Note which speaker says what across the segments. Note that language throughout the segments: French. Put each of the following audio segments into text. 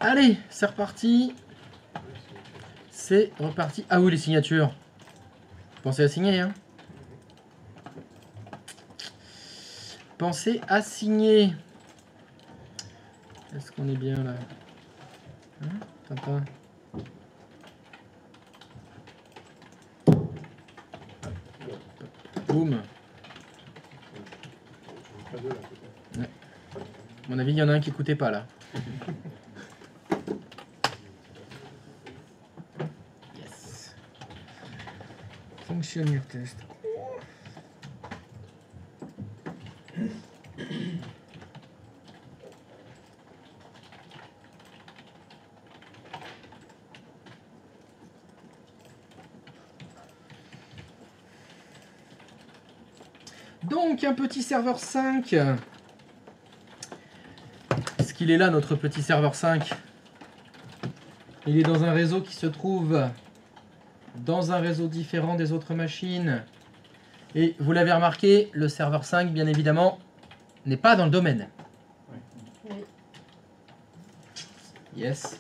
Speaker 1: Allez, c'est reparti. C'est reparti. Ah oui, les signatures. Pensez à signer, hein. Pensez à signer. Est-ce qu'on est bien là? Hein, Tintin. Boum. Ouais. À mon avis, il y en a un qui écoutait pas là. Yes. Fonctionnaire test. Donc un petit serveur 5. Est-ce qu'il est là notre petit serveur 5? Il est dans un réseau qui se trouve dans un réseau différent des autres machines. Et vous l'avez remarqué, le serveur 5 bien évidemment n'est pas dans le domaine.
Speaker 2: Oui.
Speaker 1: Yes.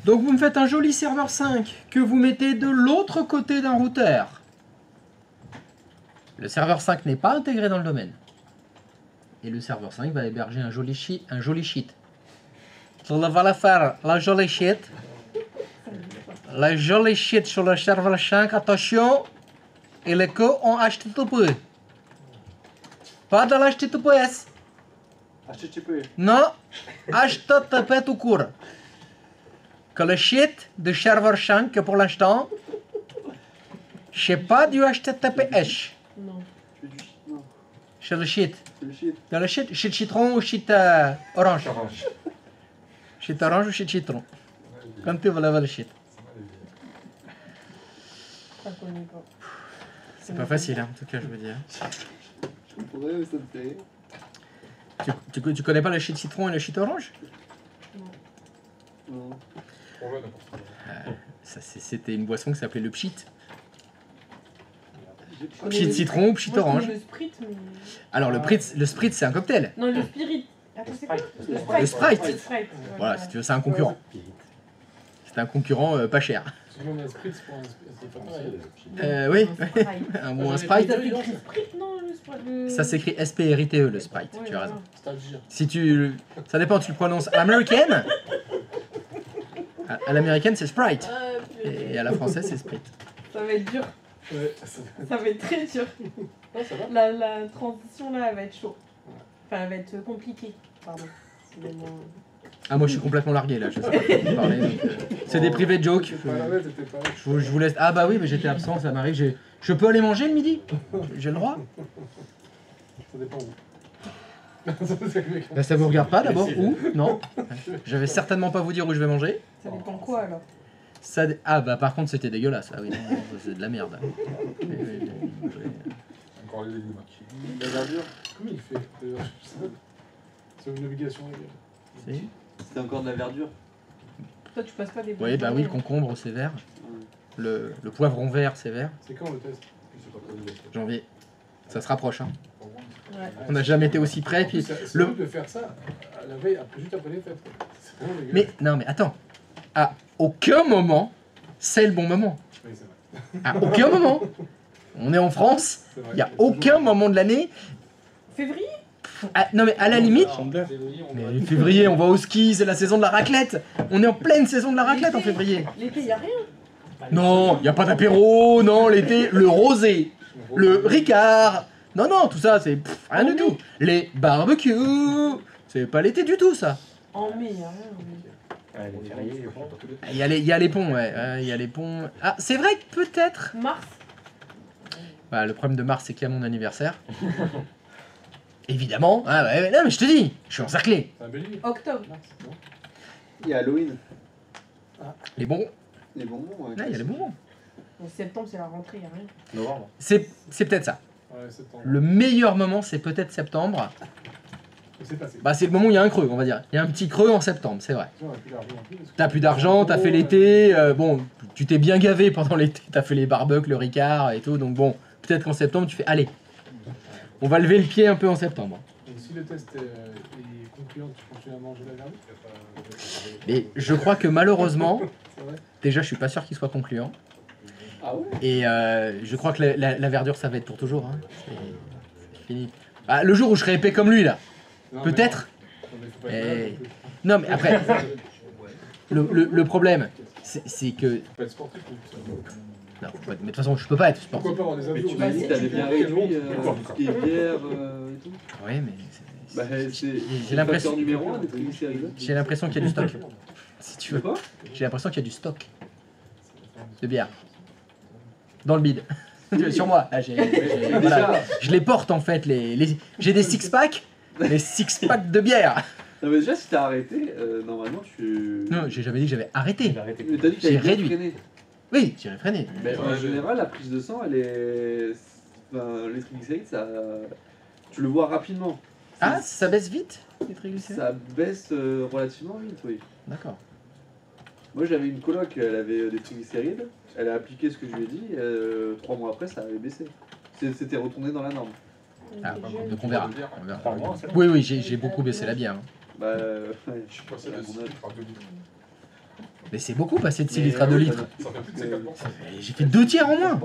Speaker 1: Donc vous me faites un joli serveur 5 que vous mettez de l'autre côté d'un routeur. Le serveur 5 n'est pas intégré dans le domaine. Et le serveur 5 va héberger un joli sheet. On va la faire la jolie sheet. La jolie sheet sur le serveur 5. Attention, il est que en HTTP. Pas de l'HTTPS.
Speaker 3: HTTP.
Speaker 1: Non, HTTP tout court. Que le shit de serveur 5 que pour l'instant, c'est pas du HTTPS.
Speaker 2: Non.
Speaker 3: Tu fais du shit, non.
Speaker 1: C'est le shit.
Speaker 3: C'est le shit.
Speaker 1: Dans le shit, shit citron ou shit orange. Shit orange ou shit citron. Quand tu veux le shit.
Speaker 2: Ça connaît pas.
Speaker 1: C'est pas facile, hein, en tout cas, je veux dire.
Speaker 3: Je pourrais, mais ça me fait.
Speaker 1: Tu connais pas le shit citron et le shit orange?
Speaker 3: Non.
Speaker 1: C'était une boisson qui s'appelait le pchit.
Speaker 3: J'ai pas-
Speaker 1: Pchit citron ou pchit
Speaker 2: Moi, je
Speaker 1: orange.
Speaker 2: connais le Sprit, mais...
Speaker 1: Alors le spritz c'est un cocktail.
Speaker 2: Non, le Spirit. Attends, c'est quoi?
Speaker 1: Le Sprite.
Speaker 2: Le Sprite.
Speaker 1: Voilà, si tu veux, c'est un concurrent. C'est un concurrent pas cher.
Speaker 4: Souvent, un spritz pour un spritz, c'est pas pareil.
Speaker 1: Oui,
Speaker 2: Sprite.
Speaker 1: un bon
Speaker 4: J'avais
Speaker 1: Sprite.
Speaker 2: Ça s'écrit Sprit, non, le Sprite.
Speaker 1: Ça s'écrit S-P-R-I-T-E, le Sprite,
Speaker 2: Ouais,
Speaker 1: tu as
Speaker 2: voilà.
Speaker 1: raison.
Speaker 4: C'est-à-dire.
Speaker 1: Si tu... Ça dépend, tu le prononces à l'américaine. À l'américaine, c'est Sprite.
Speaker 2: Ah, purée.
Speaker 1: Et à la française, c'est Sprite.
Speaker 2: Ça va être dur.
Speaker 4: Ouais,
Speaker 2: Ça va être très dur.
Speaker 4: non, ça va.
Speaker 2: La transition là, elle va être chaud. Enfin, elle va être compliquée. Pardon. Excusez-moi.
Speaker 1: Ah, moi, je suis complètement largué, là. Je sais pas de quoi vous parlez. donc, c'est des privés de jokes.
Speaker 4: T'étais pas là, ouais, t'étais pas là.
Speaker 1: Je vous laisse... Ah bah oui, mais j'étais absent, ça m'arrive. Je peux aller manger le midi? J'ai le droit?
Speaker 4: Ça dépend où.
Speaker 1: Bah, ça vous regarde pas d'abord? Où? Non. Je vais certainement pas vous dire où je vais manger.
Speaker 2: Ça dépend quoi alors?
Speaker 1: Ça... Ah bah par contre c'était dégueulasse. Ah oui, non, c'est de la merde. Oui.
Speaker 4: Encore les légumes.
Speaker 3: La verdure.
Speaker 4: Comment il fait d'ailleurs? C'est une navigation.
Speaker 1: Si.
Speaker 3: C'était encore de la verdure.
Speaker 2: Toi, tu passes pas des
Speaker 1: Oui, bah oui, le concombre c'est vert. Le poivron vert c'est vert.
Speaker 4: C'est quand le test? Je sais pas quoi dire.
Speaker 1: Janvier. Ça se rapproche. Hein.
Speaker 2: Ouais.
Speaker 1: On n'a jamais été aussi près. Puis
Speaker 4: C'est
Speaker 1: le...
Speaker 4: horrible de faire ça à la veille, juste après les fêtes. C'est vraiment dégueu.
Speaker 1: Mais non, mais attends. À aucun moment, c'est le bon moment.
Speaker 4: Oui, c'est vrai.
Speaker 1: À aucun moment. On est en France.
Speaker 4: C'est vrai
Speaker 1: Il n'y a
Speaker 4: qu'il y toujours
Speaker 1: aucun moment de l'année.
Speaker 2: Février?
Speaker 1: Non mais à la limite.
Speaker 4: Février, on
Speaker 1: Mais février, on va au ski, c'est la saison de la raclette. On est en pleine saison de la raclette en février.
Speaker 2: L'été, y a rien.
Speaker 1: Non, il n'y a pas d'apéro, non, l'été, le rosé, le ricard. Non, non, tout ça, c'est rien du tout. Les barbecues, c'est pas l'été du tout, ça.
Speaker 2: En mai, y a rien.
Speaker 5: Les fériés, je sais pas.
Speaker 1: Il y a les ponts, ouais, il y a les ponts. Ah, c'est vrai que peut-être.
Speaker 2: Mars?
Speaker 1: Bah, le problème de mars, c'est qu'il y a mon anniversaire. Évidemment. Ah, ouais, non, mais je te dis, je suis encerclé.
Speaker 4: C'est un bélier.
Speaker 2: Octobre.
Speaker 3: Il y a Halloween.
Speaker 1: Les bonbons.
Speaker 3: Les bonbons, ouais.
Speaker 1: Là, il y a les bonbons.
Speaker 2: En septembre, c'est la rentrée, y a rien.
Speaker 4: Novembre.
Speaker 1: C'est peut-être ça.
Speaker 4: Ouais, septembre.
Speaker 1: Le meilleur moment, c'est peut-être septembre.
Speaker 4: C'est passé.
Speaker 1: Bah, c'est le moment où il y a un creux, on va dire. Il y a un petit creux en septembre, c'est vrai.
Speaker 4: On a plus d'argent en plus, parce que-
Speaker 1: T'as plus d'argent, t'as fait l'été. Bon, tu t'es bien gavé pendant l'été. T'as fait les barbecues, le Ricard et tout. Donc bon, peut-être qu'en septembre, tu fais allez. On va lever le pied un peu en septembre.
Speaker 4: Donc si le test est concluant, tu continues à manger la verdure?
Speaker 1: Mais je crois que malheureusement,
Speaker 4: C'est vrai?
Speaker 1: déjà, je suis pas sûr qu'il soit concluant.
Speaker 3: Ah ouais?
Speaker 1: Et je crois que la verdure, ça va être pour toujours. Hein. C'est fini. Bah, le jour où je serai épais comme lui, là.
Speaker 4: Non,
Speaker 1: Peut-être.
Speaker 4: mais non. Non, mais faut pas
Speaker 1: Eh.
Speaker 4: être malade non plus.
Speaker 1: Non, mais après, le problème, c'est que.
Speaker 4: Faut pas être sportif non plus.
Speaker 1: Non, mais de toute façon, je peux pas être sportif.
Speaker 4: Pourquoi pas avoir des
Speaker 3: Mais
Speaker 4: avions?
Speaker 3: tu m'as dit que t'avais bien réduit tout ce qui est bière et tout.
Speaker 1: Oui, mais.
Speaker 3: Bah, c'est
Speaker 1: J'ai l'impression.
Speaker 3: facteur numéro 1 des triglycérides.
Speaker 1: J'ai l'impression qu'il y a du stock. Si tu
Speaker 3: Tu
Speaker 1: veux.
Speaker 3: veux pas?
Speaker 1: J'ai l'impression qu'il y a du stock de bière. Dans le bide. Sur moi. Là, voilà. Je les porte en fait. J'ai des six-packs. Les six-packs de bière.
Speaker 3: Non, mais déjà, si t'as arrêté, normalement, tu.
Speaker 1: Non, j'ai jamais dit que j'avais arrêté.
Speaker 3: Mais t'as dit que
Speaker 1: J'ai
Speaker 3: t'avais bien
Speaker 1: réduit.
Speaker 3: freiné.
Speaker 1: Oui, j'ai réfréné.
Speaker 3: Mais en général, la prise de sang, elle est. Enfin, les triglycérides, ça. Tu le vois rapidement.
Speaker 1: Ah, ça baisse vite les triglycérides.
Speaker 3: Ça baisse relativement vite, oui.
Speaker 1: D'accord.
Speaker 3: Moi, j'avais une coloc, elle avait des triglycérides. Elle a appliqué ce que je lui ai dit. 3 mois après, ça avait baissé. C'était retourné dans la norme.
Speaker 1: Ah,
Speaker 2: Ok,
Speaker 1: donc on verra. On verra.
Speaker 4: Par mois, ça?
Speaker 1: Oui, oui, j'ai beaucoup baissé la bière. Hein.
Speaker 3: Bah, ouais.
Speaker 4: Je suis passé à
Speaker 3: À
Speaker 4: la
Speaker 3: mon
Speaker 4: 6
Speaker 3: âge.
Speaker 4: litres à 2 litres.
Speaker 1: Mais c'est beaucoup passer de 6
Speaker 3: Mais,
Speaker 1: litres à 2
Speaker 3: ouais,
Speaker 1: litres.
Speaker 4: Ça fait plus de 50%.
Speaker 1: J'ai fait 2 tiers en moins.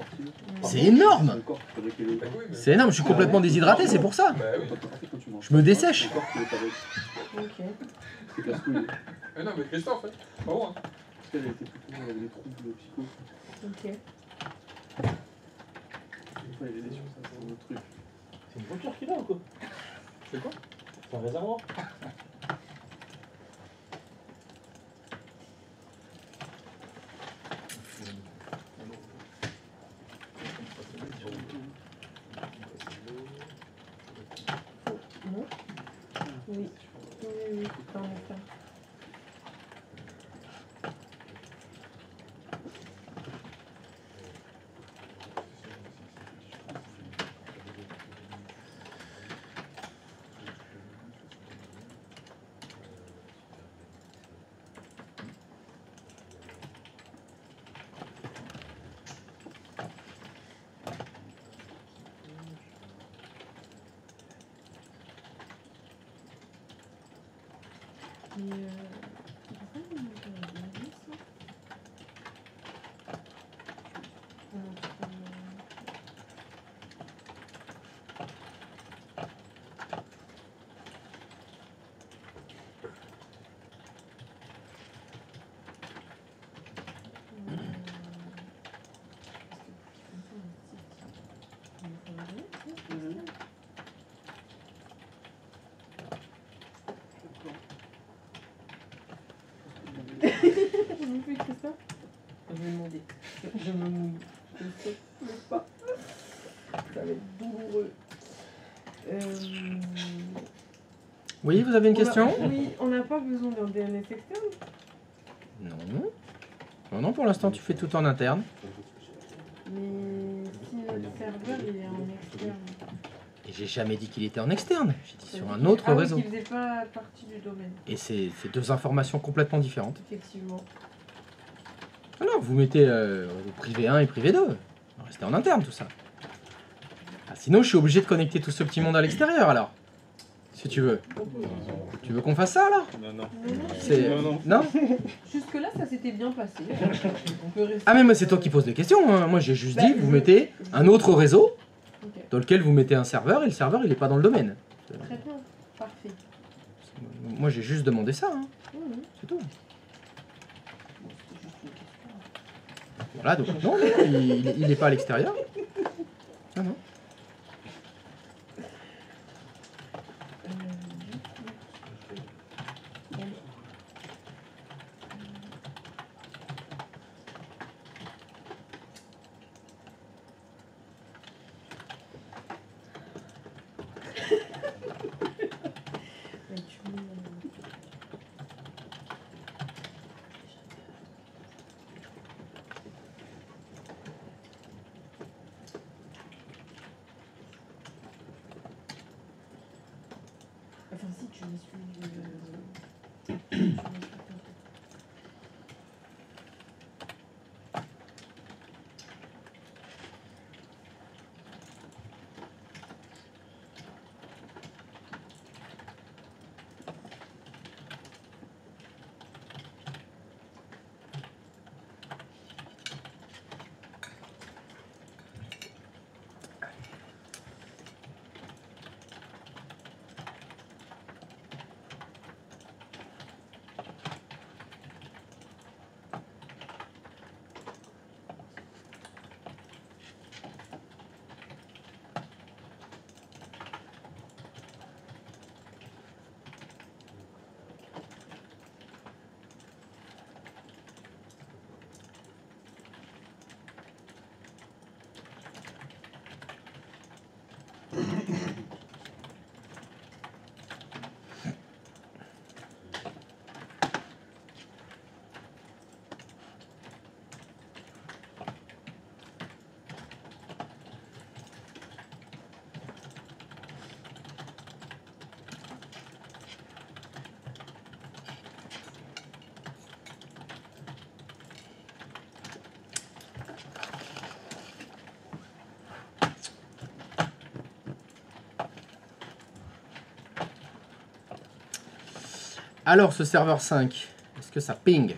Speaker 1: C'est énorme.
Speaker 3: Le corps, faudrait qu'il ait-
Speaker 4: Bah oui, mais-
Speaker 1: C'est énorme, je suis complètement déshydraté, c'est pour ça.
Speaker 4: Bah oui.
Speaker 3: Quand tu manges
Speaker 1: Je me
Speaker 3: pas,
Speaker 1: dessèche.
Speaker 3: le corps, il est pas avec.
Speaker 2: Ok.
Speaker 3: C'est casse-couille.
Speaker 4: Mais non, mais Christophe, en fait. Pas bon, hein.
Speaker 3: Parce qu'elle était plutôt. Elle avait des troubles psycho.
Speaker 2: Ok.
Speaker 3: Une fois, elle est déçue, ça, c'est un autre truc.
Speaker 5: C'est une voiture qu'il a ou quoi?
Speaker 4: C'est quoi?
Speaker 5: C'est un réservoir?
Speaker 2: Non. Oui. Oui, oui, t'en as fait. Et pourquoi on a bien vu ça? Non plus, Christophe. Je vais demander. Je me mouille. Je sais pas. Ça va être douloureux.
Speaker 1: Oui, vous avez une question?
Speaker 2: Oui, on n'a pas besoin d'un DNS externe.
Speaker 1: Non. Non, non, pour l'instant, tu fais tout en interne.
Speaker 2: Mais si notre serveur il est en externe.
Speaker 1: Et j'ai jamais dit qu'il était en externe. J'ai dit
Speaker 2: Ça
Speaker 1: sur
Speaker 2: veut
Speaker 1: un
Speaker 2: dire
Speaker 1: autre
Speaker 2: ah oui,
Speaker 1: réseau.
Speaker 2: qui faisait pas partie du domaine,
Speaker 1: Et c'est deux informations complètement différentes.
Speaker 2: effectivement.
Speaker 1: Alors, vous mettez privé 1 et privé 2. Restez en interne, tout ça. Ah, sinon, je suis obligé de connecter tout ce petit monde à l'extérieur, alors. Si tu veux. Tu veux qu'on fasse ça, alors?
Speaker 5: Non, non.
Speaker 2: Non, non,
Speaker 1: C'est... Non?
Speaker 2: jusque-là, ça s'était bien passé. On peut rester.
Speaker 1: Ah, mais moi, c'est toi qui poses des questions. Hein. Moi, j'ai juste
Speaker 2: Bah,
Speaker 1: dit, vous mettez un autre réseau
Speaker 2: Ok.
Speaker 1: dans lequel vous mettez un serveur, et le serveur, il est pas dans le domaine.
Speaker 2: Très bien, parfait.
Speaker 1: Moi, j'ai juste demandé ça, hein.
Speaker 2: Mhm.
Speaker 1: C'est tout.
Speaker 2: Bon, c'était juste une question.
Speaker 1: Voilà, donc non, il est pas à l'extérieur. Non, non.
Speaker 2: Et tu mets, Enfin, si tu me suis.
Speaker 1: Alors, ce serveur 5, est-ce que ça ping?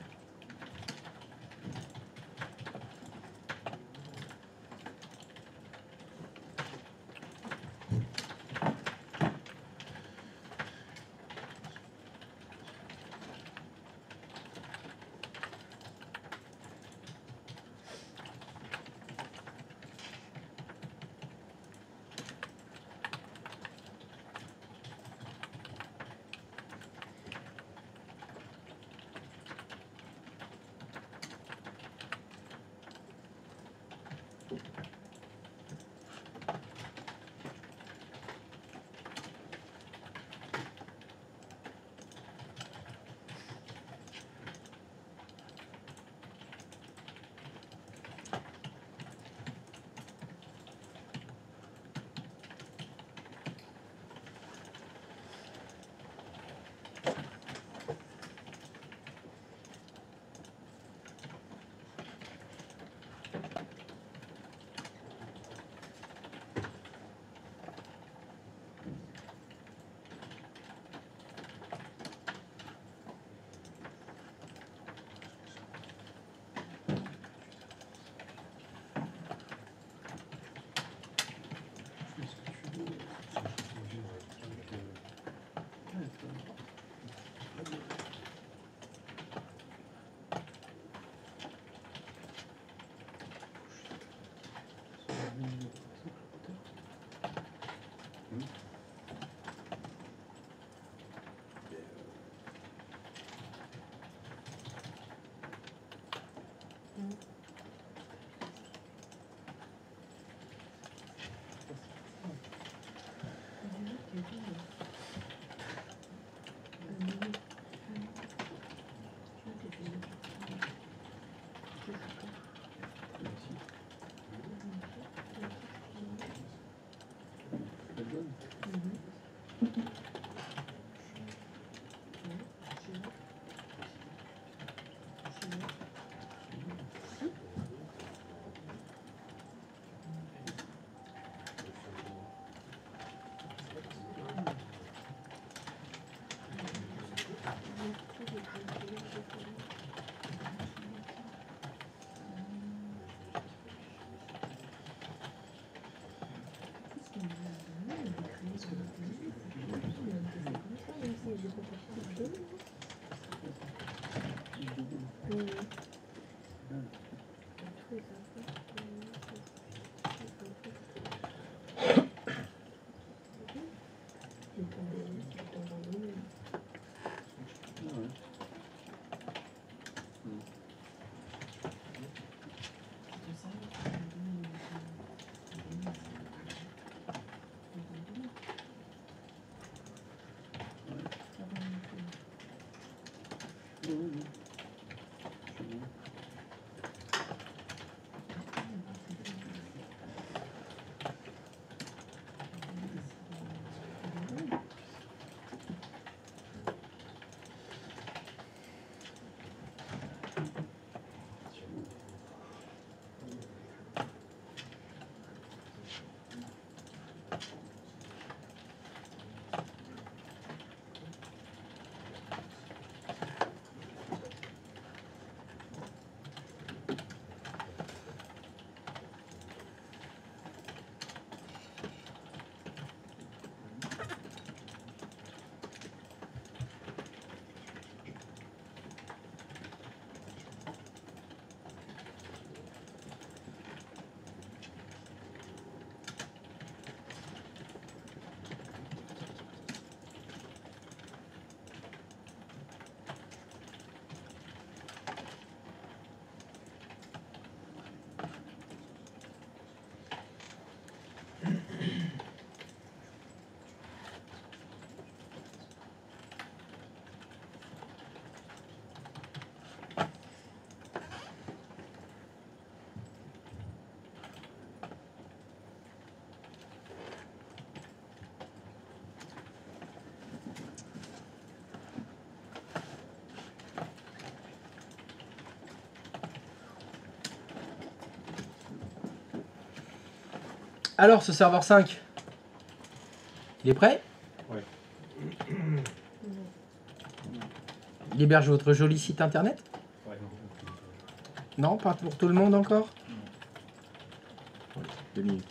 Speaker 1: Alors, ce serveur 5, il est prêt?
Speaker 5: Ouais.
Speaker 1: Il héberge votre joli site internet?
Speaker 5: Ouais.
Speaker 1: Non, pas pour tout le monde encore? 2 minutes.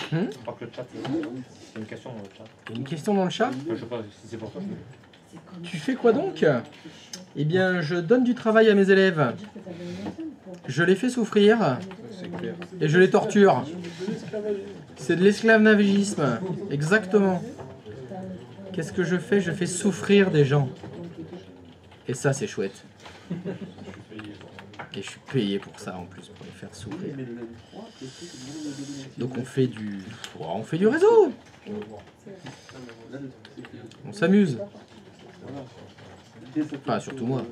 Speaker 5: Je crois que le chat, c'est une question dans le chat.
Speaker 1: Il y a une question dans le chat.
Speaker 5: Je sais pas si c'est pour toi.
Speaker 1: Tu fais quoi donc? Eh bien, je donne du travail à mes élèves. Je les fais souffrir et je les torture. C'est de l'esclavagisme. Exactement. Qu'est-ce que je fais? Je fais souffrir des gens. Et ça, c'est chouette. Et je suis payé pour ça en plus, pour les faire souffrir. Donc on fait du réseau. On s'amuse. Enfin, surtout moi.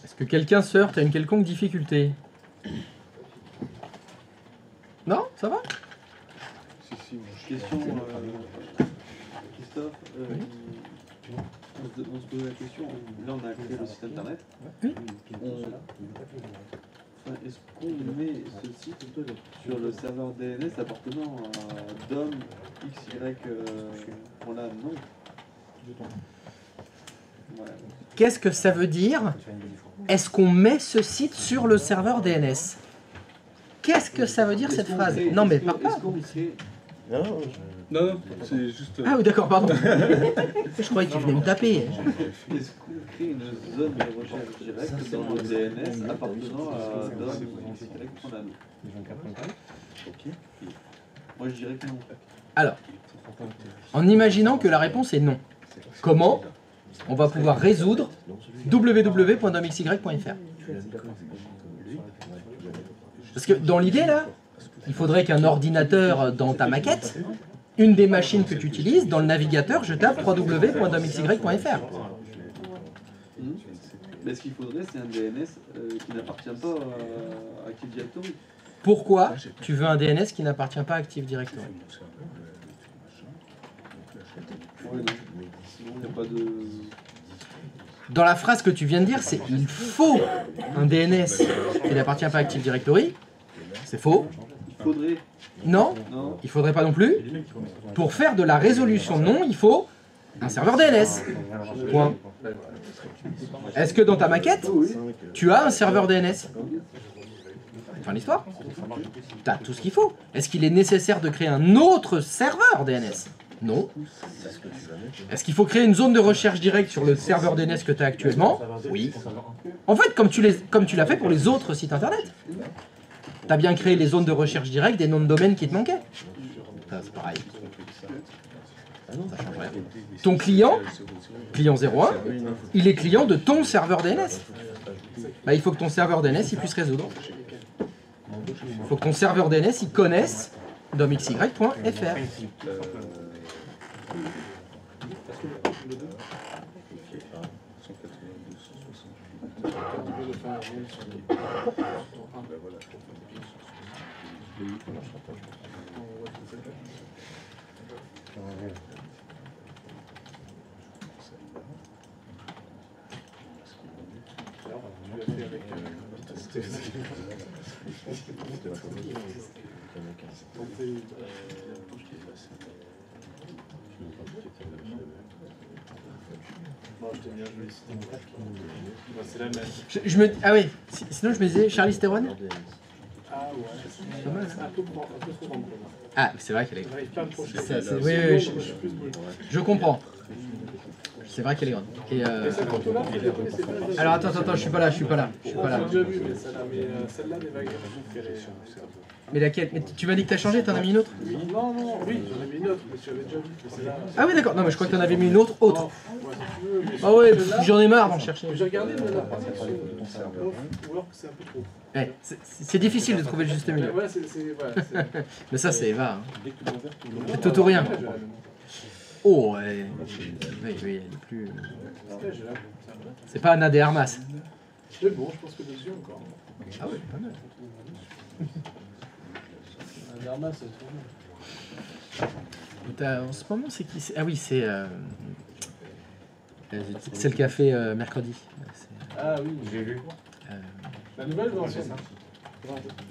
Speaker 1: Est-ce que quelqu'un se heurte à une quelconque difficulté? Non? Ça va?
Speaker 3: Question, Christophe, on se posait la question, là on a créé le site internet.
Speaker 1: Oui.
Speaker 3: Est-ce qu'on met ce site sur le serveur DNS appartenant à DOM XY on l'a non. Voilà.
Speaker 1: Qu'est-ce que ça veut dire? Est-ce qu'on met ce site sur le serveur DNS? Qu'est-ce que ça veut dire cette phrase? Non mais parle pas.
Speaker 3: Est-ce qu'on crée...
Speaker 4: Non, c'est juste.
Speaker 1: Ah oui d'accord, pardon. Je croyais que tu venais me taper.
Speaker 3: Est-ce qu'on crée une zone de recherche directe dans le DNS appartenant à DOM XY on l'a non? Moi je dirais que non.
Speaker 1: Alors, en imaginant que la réponse est non, comment on va pouvoir résoudre www.domxy.fr? Parce que dans l'idée là, il faudrait qu'un ordinateur dans ta maquette, une des machines que tu utilises, dans le navigateur, je tape www.domxy.fr.
Speaker 3: Mais ce qu'il faudrait, c'est un DNS qui n'appartient pas à Active Directory.
Speaker 1: Pourquoi tu veux un DNS qui n'appartient pas à Active Directory?
Speaker 3: Ouais, non. Sinon, il n'y a pas de...
Speaker 1: Dans la phrase que tu viens de dire, c'est il faut un DNS qui n'appartient pas à Active Directory. C'est faux.
Speaker 3: Il faudrait...
Speaker 1: Non,
Speaker 3: Non.
Speaker 1: il faudrait pas non plus. Pour faire de la résolution non, il faut un serveur DNS. Point. Est-ce que dans ta maquette, tu as un serveur DNS? Fin de l'histoire. Tu as tout ce qu'il faut. Est-ce qu'il est nécessaire de créer un autre serveur DNS? Non. Est-ce qu'il faut créer une zone de recherche directe sur le serveur DNS que tu as actuellement? Oui. En fait, comme tu l'as fait pour les autres sites internet. Tu as bien créé les zones de recherche directe des noms de domaine qui te manquaient. Ça, c'est pareil. Ça change rien. Ton client 01, il est client de ton serveur DNS. Bah, il faut que ton serveur DNS il puisse résoudre. Il faut que ton serveur DNS il connaisse domxy.fr. Ah oui, sinon je me disais Charlize Theron.
Speaker 4: Ah ouais,
Speaker 1: Pas mal, hein.
Speaker 4: c'est un peu trop grand.
Speaker 1: Ah, c'est vrai qu'elle est.
Speaker 4: J'arrive pas à me projeter.
Speaker 1: Oui, je comprends. C'est vrai qu'elle est grande. Et
Speaker 4: Et cette photo-là, vous la connaissez pas?
Speaker 1: alors attends, je suis pas là.
Speaker 4: J'ai déjà vu, mais celle-là, des vagues, je trouve qu'elle est...
Speaker 1: Mais laquelle? Mais tu m'as dit que t'as changé, t'en as mis une autre?
Speaker 4: Non, oui, j'en ai mis une autre, mais j'avais déjà vu que celle-là...
Speaker 1: Ah oui d'accord, non mais je crois que t'en avais mis une autre autre.
Speaker 4: Ouais, si tu veux, mais
Speaker 1: Ah ouais,
Speaker 4: celle-là,
Speaker 1: j'en ai marre d'en chercher.
Speaker 4: j'ai regardé, mais la pratique, c'est un peu off, ou alors que c'est un peu trop.
Speaker 1: Ouais, c'est difficile de trouver le juste milieu.
Speaker 4: Ouais, voilà,
Speaker 1: Mais ça c'est Eva. Hein. C'est tout ou
Speaker 4: c'est...
Speaker 1: rien. Oh ouais. Oui, elle est plus... C'est pas Anna de Armas.
Speaker 4: Mais bon, je pense que dessus encore.
Speaker 1: Ah ouais, pas mal.
Speaker 4: Un Arma, c'est trop bien.
Speaker 1: En ce moment c'est qui? Ah oui, c'est le café mercredi.
Speaker 4: Ah oui,
Speaker 5: J'ai vu.
Speaker 4: la nouvelle ou l'ancienne?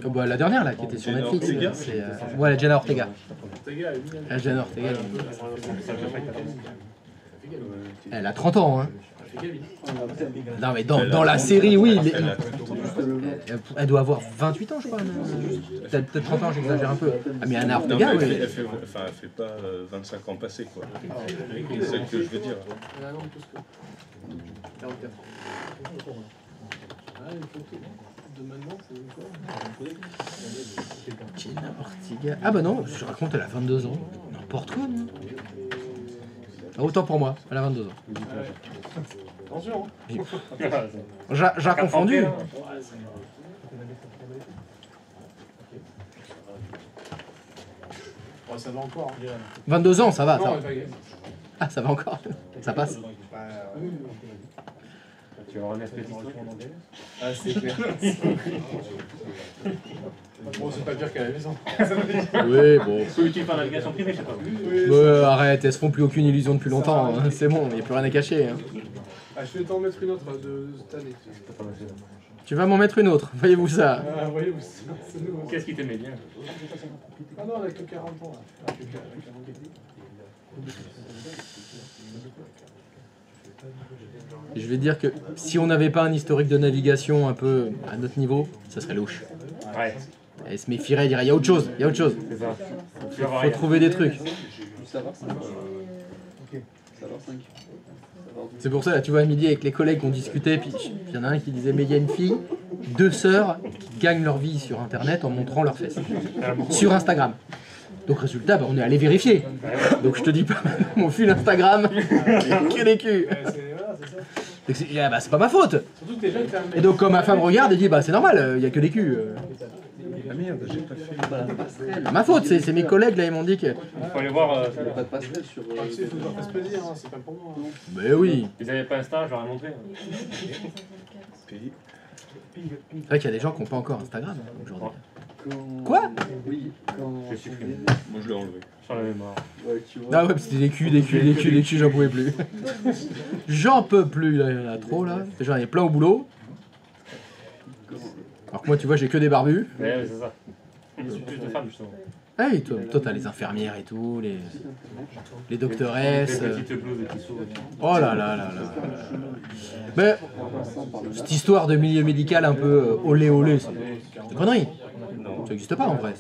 Speaker 1: Oh, bah, la dernière là qui était sur
Speaker 3: Jenna
Speaker 1: Netflix.
Speaker 3: Ortega.
Speaker 1: C'est ouais, la Jenna Ortega.
Speaker 4: Ortega, elle est mignonne.
Speaker 1: La Jenna Ortega.
Speaker 4: Ça
Speaker 1: Elle a 30 ans, hein.
Speaker 4: fait Gabi.
Speaker 1: Non mais dans la série, oui.
Speaker 3: Elle a
Speaker 1: Elle doit avoir 28 ans, je crois. Peut-être 30 ans, j'exagère un peu. Ah mais Anna
Speaker 3: Non,
Speaker 1: Ortega,
Speaker 3: mais
Speaker 1: oui.
Speaker 3: elle fait pas 25 ans passés, quoi. C'est ça que je veux dire.
Speaker 4: Elle a un an de plus que 44 ans. Ah, une photo de maintenant, c'est quoi?
Speaker 1: Jenna Ortega. Ah bah non, je raconte, elle a 22 ans. N'importe quoi, non. Ah, autant pour moi, elle a 22 ans.
Speaker 4: Attention.
Speaker 1: J'ai confondu.
Speaker 4: Oh, ça va encore.
Speaker 1: 22 ans, ça va.
Speaker 4: Non,
Speaker 1: Ça.
Speaker 4: elle est pas gay.
Speaker 1: Ah, ça va encore. Ça passe.
Speaker 5: Tu vas avoir une espèce d'histoire en anglais.
Speaker 4: Ah, c'est clair. Bon, c'est pas pire qu'à la maison.
Speaker 1: Oui, bon.
Speaker 5: Faut utiliser par navigation privée, je sais pas.
Speaker 1: Arrête, elles se font plus aucune illusion depuis longtemps. Hein. C'est bon, il n'y a plus rien à cacher. Hein.
Speaker 4: Ah, je vais t'en mettre une autre de cette année.
Speaker 1: Tu vas m'en mettre une autre, voyez-vous ça.
Speaker 4: Ah, voyez, c'est nouveau.
Speaker 5: Qu'est-ce qui t'aimait bien?
Speaker 4: Ah non, elle a que 40 ans là. Ah, que 40.
Speaker 1: Je vais dire que si on n'avait pas un historique de navigation un peu à notre niveau, ça serait louche.
Speaker 5: Ouais,
Speaker 1: Elle se méfierait, elle dirait il y a autre chose, il y a autre chose.
Speaker 5: c'est ça.
Speaker 1: Faut trouver des trucs.
Speaker 3: Ça va, 5. Ça va, 5.
Speaker 1: C'est pour ça, là, tu vois, à midi avec les collègues on discutait, puis il y en a un qui disait mais il y a une fille, 2 sœurs qui gagnent leur vie sur internet en montrant leurs fesses. Sur Instagram. Donc résultat, bah, on est allé vérifier. Donc je te dis pas mon fil Instagram, que des culs.
Speaker 4: Voilà, c'est ça.
Speaker 1: Ah, bah, c'est pas ma faute.
Speaker 4: Surtout que déjà, t'es un mec.
Speaker 1: Et donc quand ma femme regarde, elle dit bah c'est normal, il y a que des culs.
Speaker 3: Ah merde, j'ai pas fait.
Speaker 1: Pas ma faute, c'est mes collègues là, ils m'ont dit que.
Speaker 5: Il faut aller voir.
Speaker 3: Il n'y a pas de passerelle sur.
Speaker 4: Ah, tu sais, il faut leur faire plaisir, hein, c'est pas pour moi. Hein.
Speaker 1: Mais oui.
Speaker 5: Ils avaient pas Insta, je leur ai montré.
Speaker 3: Pays.
Speaker 1: C'est vrai qu'il y a des gens qui n'ont pas encore Instagram aujourd'hui.
Speaker 3: Quand...
Speaker 1: Quoi?
Speaker 3: Oui, quand.
Speaker 5: Je suis supprimé.
Speaker 3: Moi je l'ai enlevé.
Speaker 5: J'en avais marre.
Speaker 3: Ouais, tu vois.
Speaker 1: Ah ouais, c'était des culs, j'en pouvais plus. J'en peux plus, là, il y en a trop là. Déjà, il y a plein au boulot. Alors que moi, tu vois, j'ai que des barbus.
Speaker 5: Ouais, c'est ça. C'est plus de femmes, justement.
Speaker 1: Ah oui, toi t'as les infirmières et tout, les
Speaker 5: Les
Speaker 1: doctoresses.
Speaker 5: petites blouses et petits sauts.
Speaker 1: Oh là là là là. Mais cette histoire de milieu médical un peu olé olé, c'est des conneries. Ça n'existe pas en vrai.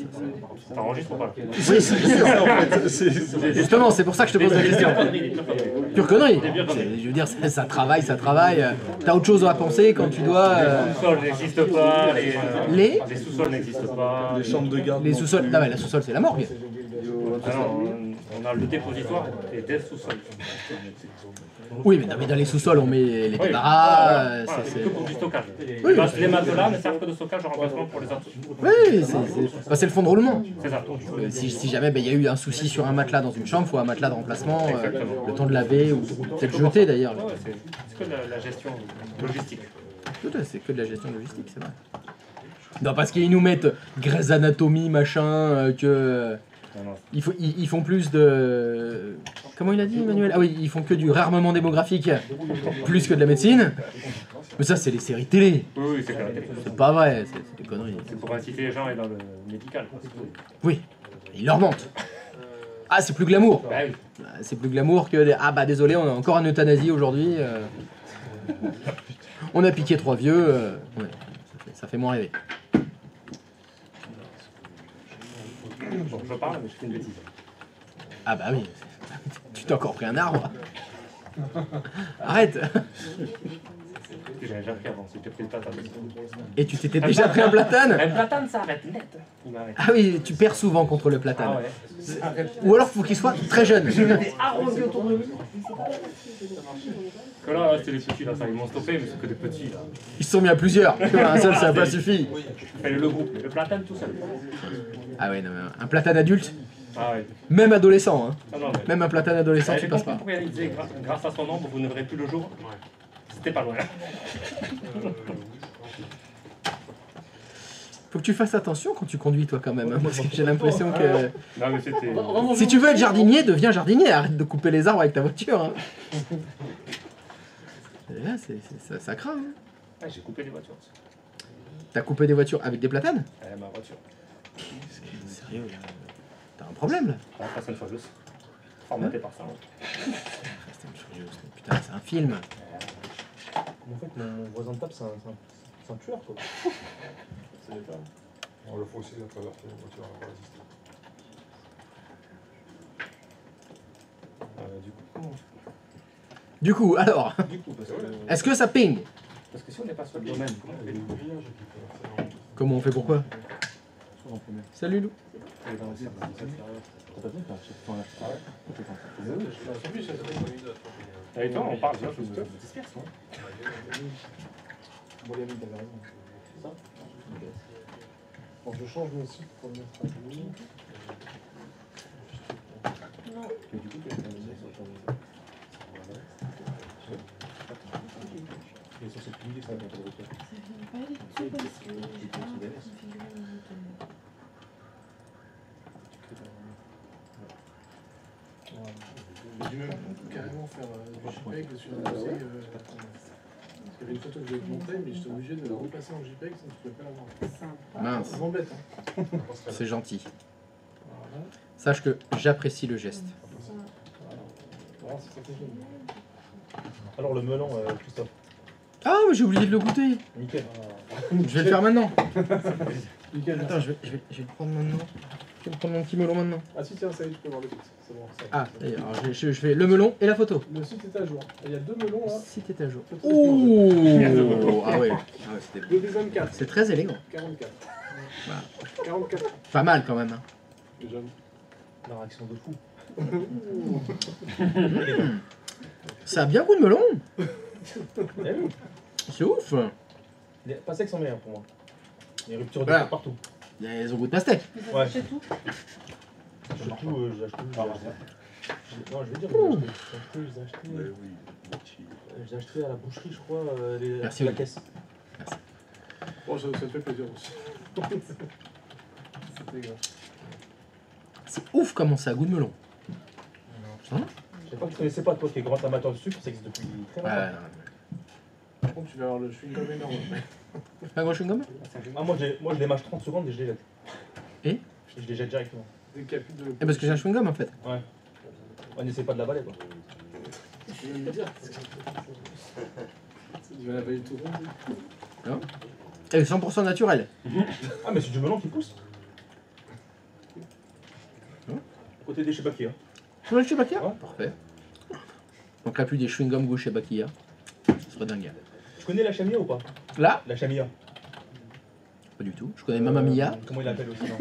Speaker 5: T'enregistres pas.
Speaker 1: Oui, c'est sûr. Justement, c'est pour ça que je te pose la question. Pure connerie. Je veux dire, ça travaille. T'as autre chose à penser quand tu dois.
Speaker 5: Les sous-sols n'existent pas.
Speaker 1: Les
Speaker 5: sous-sols n'existent pas.
Speaker 3: Les chambres de garde.
Speaker 1: sous-sols. Non, mais la sous-sol, c'est la morgue.
Speaker 5: Ah non, On a le dépositoire et des sous-sols.
Speaker 1: Oui, mais, non, mais dans les sous-sols, on met les
Speaker 5: Oui.
Speaker 1: débarras.
Speaker 5: Voilà, c'est que pour du stockage.
Speaker 1: Oui.
Speaker 5: Les matelas ne servent que de stockage en remplacement pour les autres.
Speaker 1: Oui, c'est le fond de roulement.
Speaker 5: C'est ça.
Speaker 1: Si jamais il y a eu un souci sur un matelas dans une chambre, il faut un matelas de remplacement,
Speaker 5: Exactement.
Speaker 1: le temps de laver ou peut-être jeter d'ailleurs.
Speaker 5: Ouais, c'est que de la gestion logistique.
Speaker 1: Tout à fait, c'est que de la gestion logistique, c'est vrai. Non, parce qu'ils nous mettent Grey's Anatomy, machin, que.
Speaker 5: Non, non.
Speaker 1: Ils font plus de. Comment il a dit, Emmanuel? Ah oui, ils font que du réarmement démographique, plus que de la médecine. Mais ça, c'est les séries télé.
Speaker 5: Oui, oui, c'est clair.
Speaker 1: C'est pas vrai, c'est des conneries.
Speaker 5: C'est pour inciter les gens à aller dans le médical. Quoi.
Speaker 1: Oui, il leur mentent. Ah, c'est plus glamour.
Speaker 5: Bah oui.
Speaker 1: C'est plus glamour que des... Ah bah désolé, on a encore un euthanasie aujourd'hui. On a piqué 3 vieux. Ouais, ça fait moins rêver.
Speaker 5: Bon, je parle, mais je fais une bêtise.
Speaker 1: Ah bah oui. Tu t'es encore pris un arbre. Arrête.
Speaker 5: J'avais déjà pris avant, c'était pris le platane.
Speaker 1: Et tu t'étais déjà pris un platane?
Speaker 5: Un platane, ça arrête net. Il m'arrête.
Speaker 1: Ah oui, tu perds souvent contre le platane.
Speaker 5: Ah ouais.
Speaker 1: Ou alors faut qu'il soit très jeune.
Speaker 2: Arrosé autour de lui.
Speaker 5: Que là, c'était les petits, là, ça, ils m'ont stoppé, mais c'est que des petits, là.
Speaker 1: Ils se sont mis à plusieurs. Un seul, ça n'a pas suffi.
Speaker 5: Fallait le groupe, mais le platane tout seul.
Speaker 1: Ah ouais, non, mais un platane adulte,
Speaker 5: Ah ouais.
Speaker 1: même adolescent, hein.
Speaker 5: Non, non, mais...
Speaker 1: Même un platane adolescent, tu
Speaker 5: J'ai
Speaker 1: passes
Speaker 5: compris
Speaker 1: pas.
Speaker 5: pourquoi il disait grâce à son ombre, vous ne verrez plus le jour. C'était pas loin.
Speaker 1: Faut que tu fasses attention quand tu conduis, toi, quand même. Hein, parce que j'ai l'impression que...
Speaker 5: Non, mais c'était...
Speaker 1: Si tu veux être jardinier, deviens jardinier. Arrête de couper les arbres avec ta voiture. Hein. Et là, ça craint. Hein.
Speaker 5: Ah, j'ai coupé des voitures.
Speaker 1: T'as coupé des voitures avec des platanes?
Speaker 5: Ma voiture.
Speaker 1: Sérieux, t'as un problème, là?
Speaker 5: La personne furieuse. Formaté par ça.
Speaker 1: Fast and Furious, putain, c'est un film.
Speaker 6: En fait, mon voisin de table, c'est un tueur, quoi. C'est pas.
Speaker 7: On le faut aussi à travers les voitures à résister.
Speaker 5: Du coup, comment
Speaker 1: Du coup, alors,
Speaker 5: Du coup, parce que...
Speaker 1: est-ce que ça ping?
Speaker 5: Parce que si on n'est pas sur le domaine, comment on fait le grillage
Speaker 1: Comment on fait pourquoi? Salut Lou.
Speaker 5: Et dans le cercle,
Speaker 6: T'as pas vu, t'as
Speaker 5: Et toi, on parle, je me disperse, non
Speaker 6: Bon, les amis, t'avais raison. C'est ça? Bon, je change mon site pour le mettre à lui.
Speaker 5: Mais du coup, tu as fait sur ton... Et sur cette ligne, ça va être le
Speaker 6: J'ai dû même carrément faire du JPEG sur un dossier. Il y avait une photo que je vais te montrer, mais j'étais obligé de la repasser en JPEG, sinon je ne pouvais pas l'avoir.
Speaker 1: Mince,
Speaker 6: Ça m'embête, hein.
Speaker 1: c'est gentil.
Speaker 6: Voilà.
Speaker 1: Sache que j'apprécie le geste.
Speaker 6: Voilà, c'est ça que j'aime.
Speaker 4: Alors le melon, Christophe.
Speaker 1: Ah, mais j'ai oublié de le goûter.
Speaker 4: Nickel.
Speaker 1: Je vais le faire maintenant.
Speaker 6: Nickel.
Speaker 1: Attends, je vais le prendre maintenant. Je vais me prendre mon petit melon maintenant.
Speaker 6: Ah si, tiens, ça y est, tu peux voir le site. C'est bon, ça.
Speaker 1: Ah, d'ailleurs, alors je fais le melon et la photo.
Speaker 6: Le site est à jour. Il y a deux melons là.
Speaker 1: Si t'es à jour.
Speaker 6: Faut
Speaker 1: Ouh, ah ouais, c'était
Speaker 6: Deux des 24.
Speaker 1: c'est très élégant.
Speaker 6: 44.
Speaker 1: Voilà.
Speaker 6: 44.
Speaker 1: Pas mal quand même. Hein.
Speaker 6: J'avoue.
Speaker 4: La réaction de fou.
Speaker 1: Ça a bien goût de melon.
Speaker 4: Eh oui.
Speaker 1: C'est ouf.
Speaker 4: Il est pas sec sans meilleur pour moi. Il y a rupture de
Speaker 1: Voilà.
Speaker 4: stock partout.
Speaker 1: Ils ont goût de pastèque.
Speaker 4: Ouais.
Speaker 2: C'est tout.
Speaker 4: Surtout, j'ai acheté. Non, je vais dire, j'ai acheté à la boucherie, je crois,
Speaker 1: Merci,
Speaker 4: la
Speaker 1: Olivier.
Speaker 4: caisse.
Speaker 6: Bon, ça te fait plaisir aussi. C'était grave.
Speaker 1: C'est ouf comment ça a goût de melon.
Speaker 4: Je sais pas que tu connaissais pas, toi qui es grand amateur de sucre, ça existe depuis très longtemps.
Speaker 1: Ouais,
Speaker 6: Par contre, tu vas avoir le chewing-gum énorme.
Speaker 1: pas gros chewing-gum.
Speaker 4: Ah, moi je les mâche 30 secondes et je les jette.
Speaker 1: Et
Speaker 4: je les jette directement.
Speaker 6: Dès qu'il y a plus de.
Speaker 1: Eh, parce que j'ai un chewing-gum en fait.
Speaker 4: Ouais. On n'essaie pas de l'avaler quoi.
Speaker 6: Tu viens de me dire. Tu vas l'avaler tout rond.
Speaker 1: Et 100% naturel.
Speaker 4: Ah, mais c'est du melon qui pousse.
Speaker 1: Hein
Speaker 4: Côté des chez Baki, hein.
Speaker 1: Tu vois chez Bakia?
Speaker 4: Ouais.
Speaker 1: Parfait. Donc là plus des chewing-gums goût chez Bakia. Ce serait dingue.
Speaker 4: Tu connais la chamia ou pas?
Speaker 1: Là,
Speaker 4: La chamia.
Speaker 1: Pas du tout. Je connais Mamma Mia.
Speaker 5: Comment il appelle aussi, non?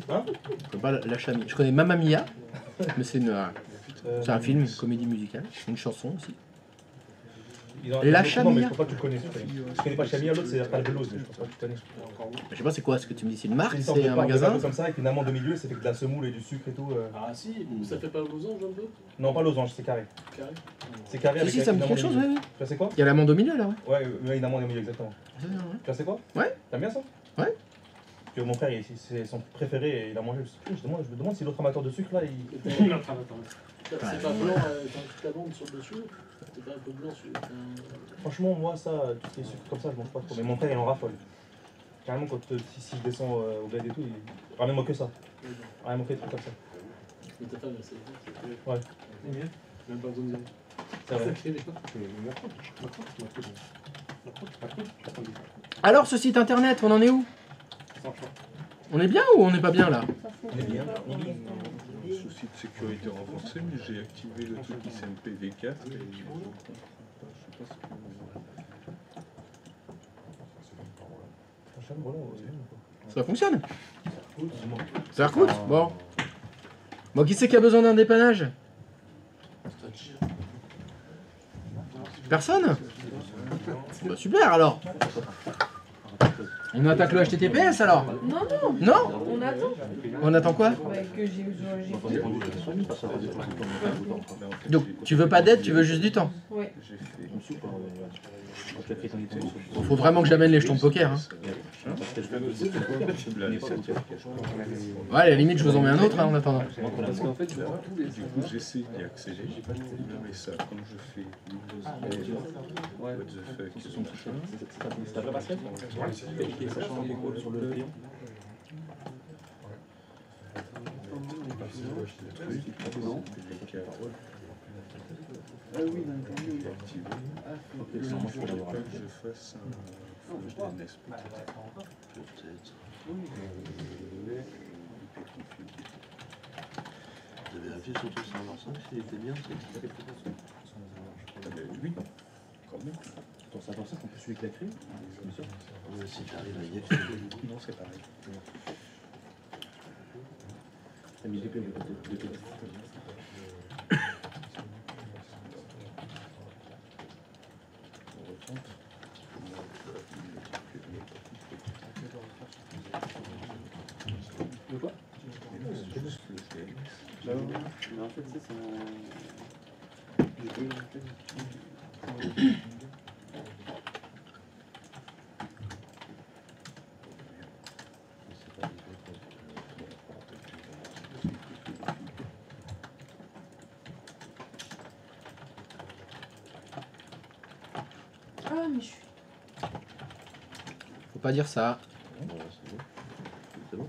Speaker 5: Hein?
Speaker 1: Je connais pas la Chamie. Je connais Mamma Mia, mais c'est un film, une comédie musicale, une chanson aussi. La Chamia.
Speaker 5: Non, mais je pense pas que tu le connais. Je connais pas Chamia, l'autre c'est Albelos, mais je pense pas que tu connais.
Speaker 1: Je sais pas c'est quoi ce que tu me dis, c'est une marque,
Speaker 5: une sorte
Speaker 1: c'est
Speaker 5: de
Speaker 1: un
Speaker 5: porte de
Speaker 1: magasin.
Speaker 5: gâteau comme ça, avec une amande au milieu, c'est fait de la semoule et du sucre et tout.
Speaker 6: Ah si, ça fait pas losange un peu?
Speaker 5: Non, pas losange, c'est carré.
Speaker 6: Carré.
Speaker 5: C'est carré
Speaker 1: Si,
Speaker 5: avec
Speaker 1: si, ça me dit
Speaker 5: une
Speaker 1: quelque
Speaker 5: amande
Speaker 1: chose,
Speaker 5: au milieu.
Speaker 1: ouais, ouais.
Speaker 5: Tu vois c'est quoi?
Speaker 1: Il y a l'amande au milieu là, ouais.
Speaker 5: Ouais, une amande au milieu, exactement.
Speaker 1: Ouais.
Speaker 5: Tu vois c'est quoi?
Speaker 1: Ouais.
Speaker 5: T'aimes bien ça?
Speaker 1: Ouais.
Speaker 5: Que mon frère, c'est son préféré et il a mangé. Je me demande si l'autre amateur de sucre là, il.
Speaker 6: C'est pas blanc, t'as un truc d'amande sur le dessus? C'est pas un peu blanc sur
Speaker 5: Franchement, moi, ça, tout ce qui est sucre comme ça, je mange pas trop. Mais mon frère, il en raffole. Carrément, quand si je descends au bled et tout, il ramène-moi que ça. Ramène-moi que des trucs comme ça.
Speaker 6: Mais ta femme, c'est
Speaker 5: Ouais.
Speaker 6: C'est mieux. Même pas besoin de dire.
Speaker 5: C'est vrai.
Speaker 1: Alors ce site internet, on en est où? On est bien ou on n'est pas bien là?
Speaker 5: On est bien.
Speaker 7: Souci de sécurité renforcé, mais j'ai activé le truc ICMPv4 et je sais pas ce que...
Speaker 1: Ça fonctionne? Ça recoute? Bon. Bon, qui c'est qui a besoin d'un dépannage? Personne? Bah super alors. On attaque le HTTPS alors?
Speaker 2: Non, non,
Speaker 1: Non?
Speaker 2: on attend.
Speaker 1: On attend quoi?
Speaker 2: Bah, que j'ai
Speaker 1: Donc tu veux pas d'aide, tu veux juste du temps?
Speaker 2: Ouais.
Speaker 7: J'ai fait...
Speaker 1: Faut vraiment que j'amène les jetons de poker. Hein. Ouais, à la limite, je vous en mets un autre hein, en attendant.
Speaker 7: Parce qu'en fait, du coup, j'essaie d'y accéder, mais ça, quand je fais Windows, what the fuck,
Speaker 5: C'est ta vraie basket? Sur le client.
Speaker 3: Ah oui, d'accord.
Speaker 7: activé. Il faut pas que je fasse un flash DNS peut-être.
Speaker 8: Vous avez vérifié sur ton serveur 5 s'il était bien, c'est
Speaker 7: Oui, quand même.
Speaker 5: Ton serveur 5, on peut celui qui l'a créé? Bien sûr.
Speaker 8: si j'arrive à y accéder.
Speaker 7: Non, c'est pareil.
Speaker 5: T'as mis GP de côté.
Speaker 3: De quoi? Bah oui, mais en fait c'est
Speaker 2: Ah, mais je suis.
Speaker 1: Faut pas dire ça.
Speaker 8: Voilà, c'est bon. C'est bon.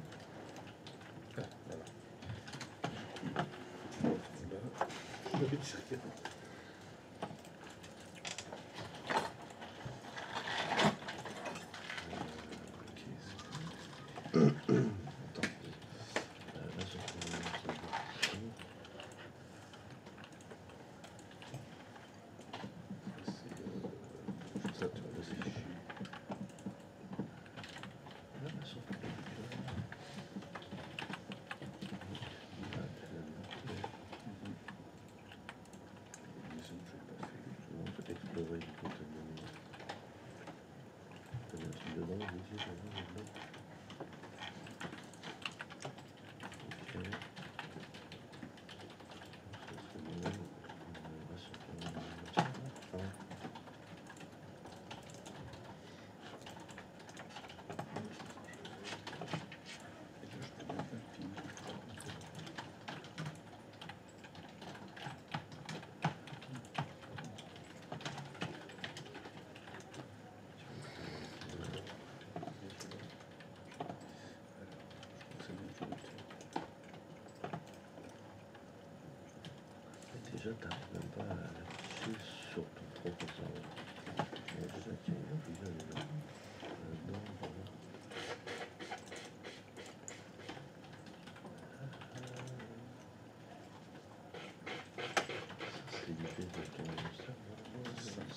Speaker 8: Déjà, t'arrives même pas à l'afficher sur ton propre serveur. Mais c'est ça qui est déjà là-dedans, voilà. C'est l'idée de ton serveur. Ça, c'est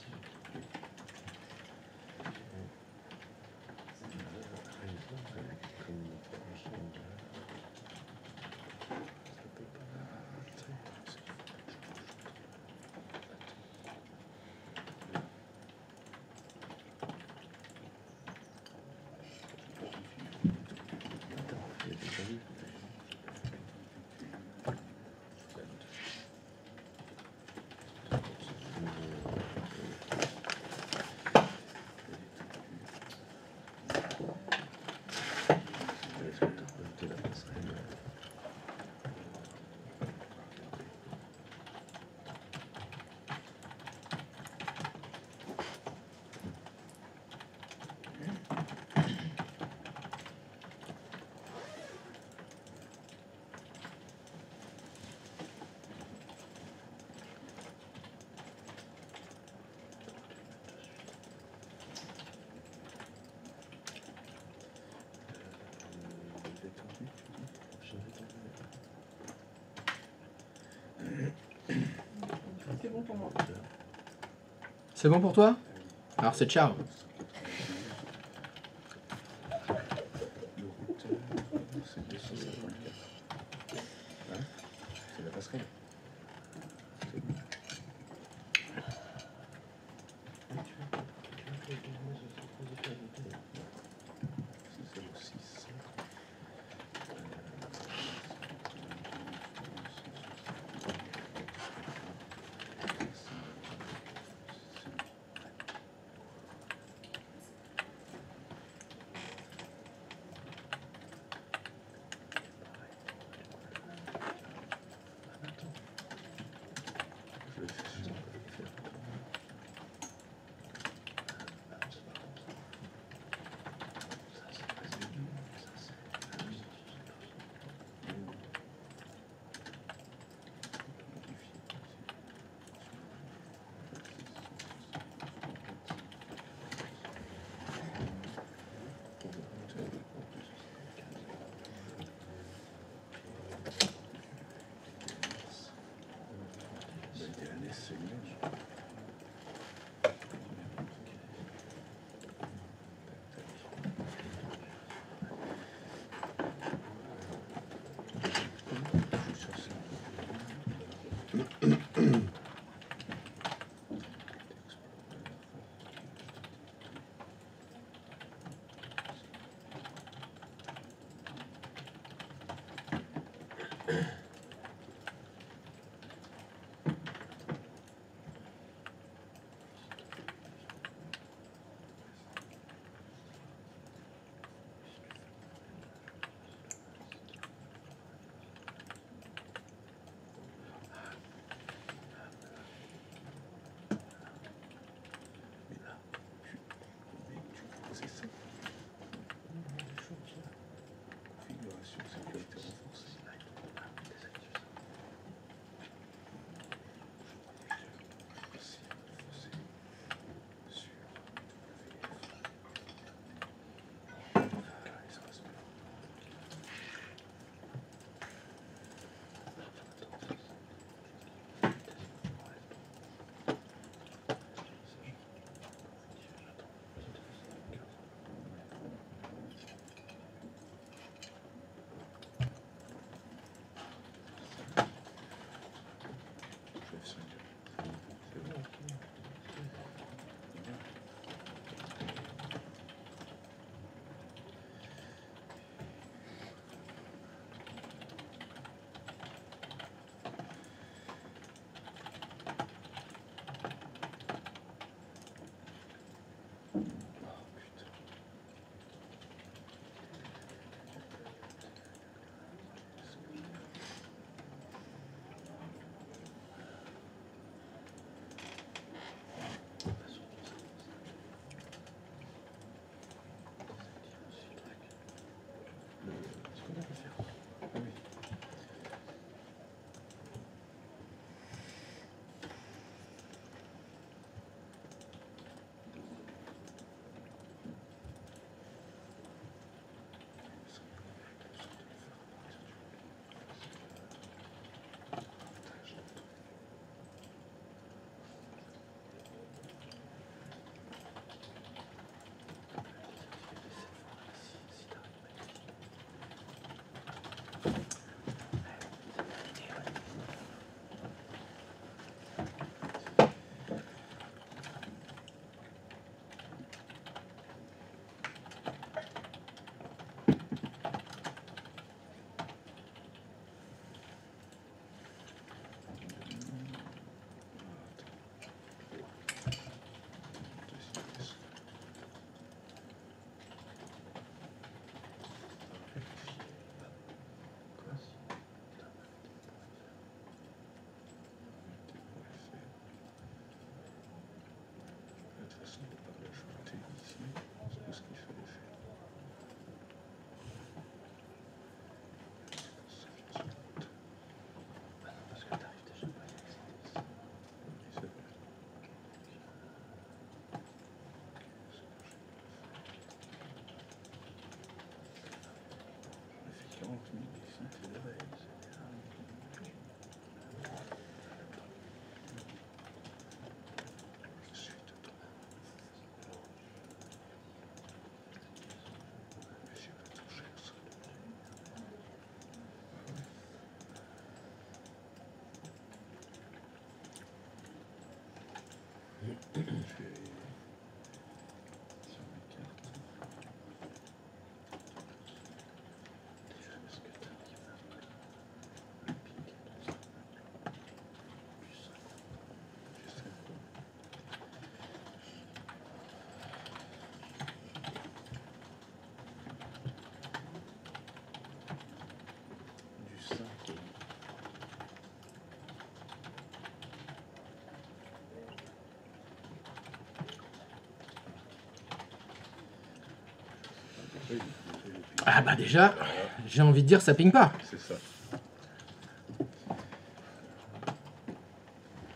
Speaker 1: C'est bon pour toi? Alors c'est ciao.
Speaker 7: Le routeur, c'est 254. Hein? C'est la passerelle. C'est bon. C'est 06.
Speaker 1: Ah bah déjà, j'ai envie de dire ça ping pas.
Speaker 7: C'est ça.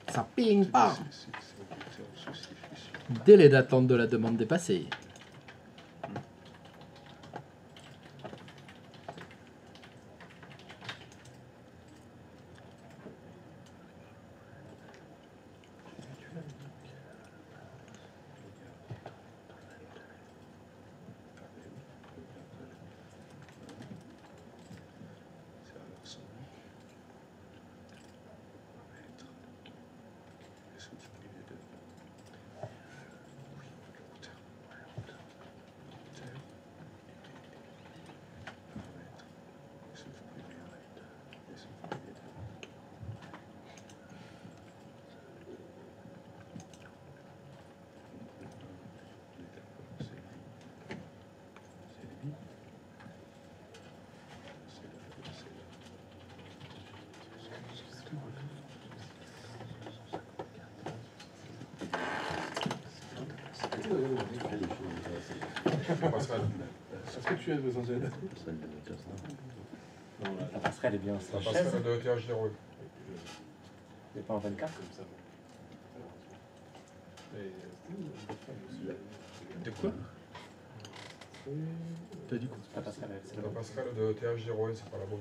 Speaker 1: Ça ping pas.
Speaker 7: C'est un souci, je suis sûr.
Speaker 1: Délai d'attente de la demande dépassé.
Speaker 6: Est-ce que tu as besoin d'aide?
Speaker 5: La passerelle est bien
Speaker 9: La
Speaker 5: sur
Speaker 9: passerelle de TH01.
Speaker 5: mais pas en 24.
Speaker 7: De quoi? T'as dit quoi?
Speaker 5: La passerelle, c'est
Speaker 9: La passerelle de TH01, c'est pas la bonne.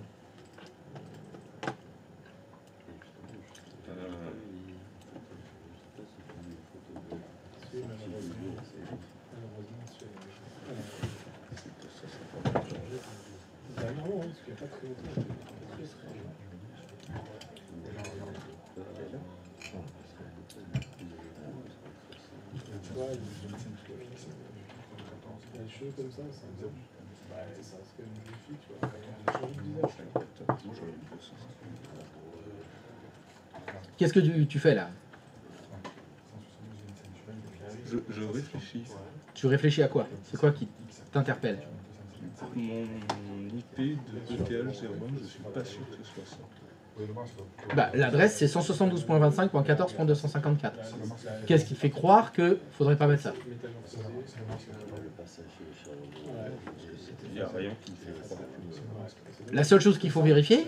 Speaker 6: Les cheveux comme ça, c'est un peu... Bah, ça reste quand même une jolie fille, tu vois. Elle a changé de visage.
Speaker 1: Qu'est-ce que tu fais là?
Speaker 7: Je réfléchis.
Speaker 1: Tu réfléchis à quoi? C'est quoi qui t'interpelle?
Speaker 7: Mon IP de ETH01, je suis pas sûr que ce soit ça.
Speaker 1: Bah, l'adresse c'est 172.25.14.254. Qu'est-ce qui fait croire que faudrait pas mettre ça?
Speaker 7: Il n'y a rien qui me fait croire.
Speaker 1: La seule chose qu'il faut vérifier,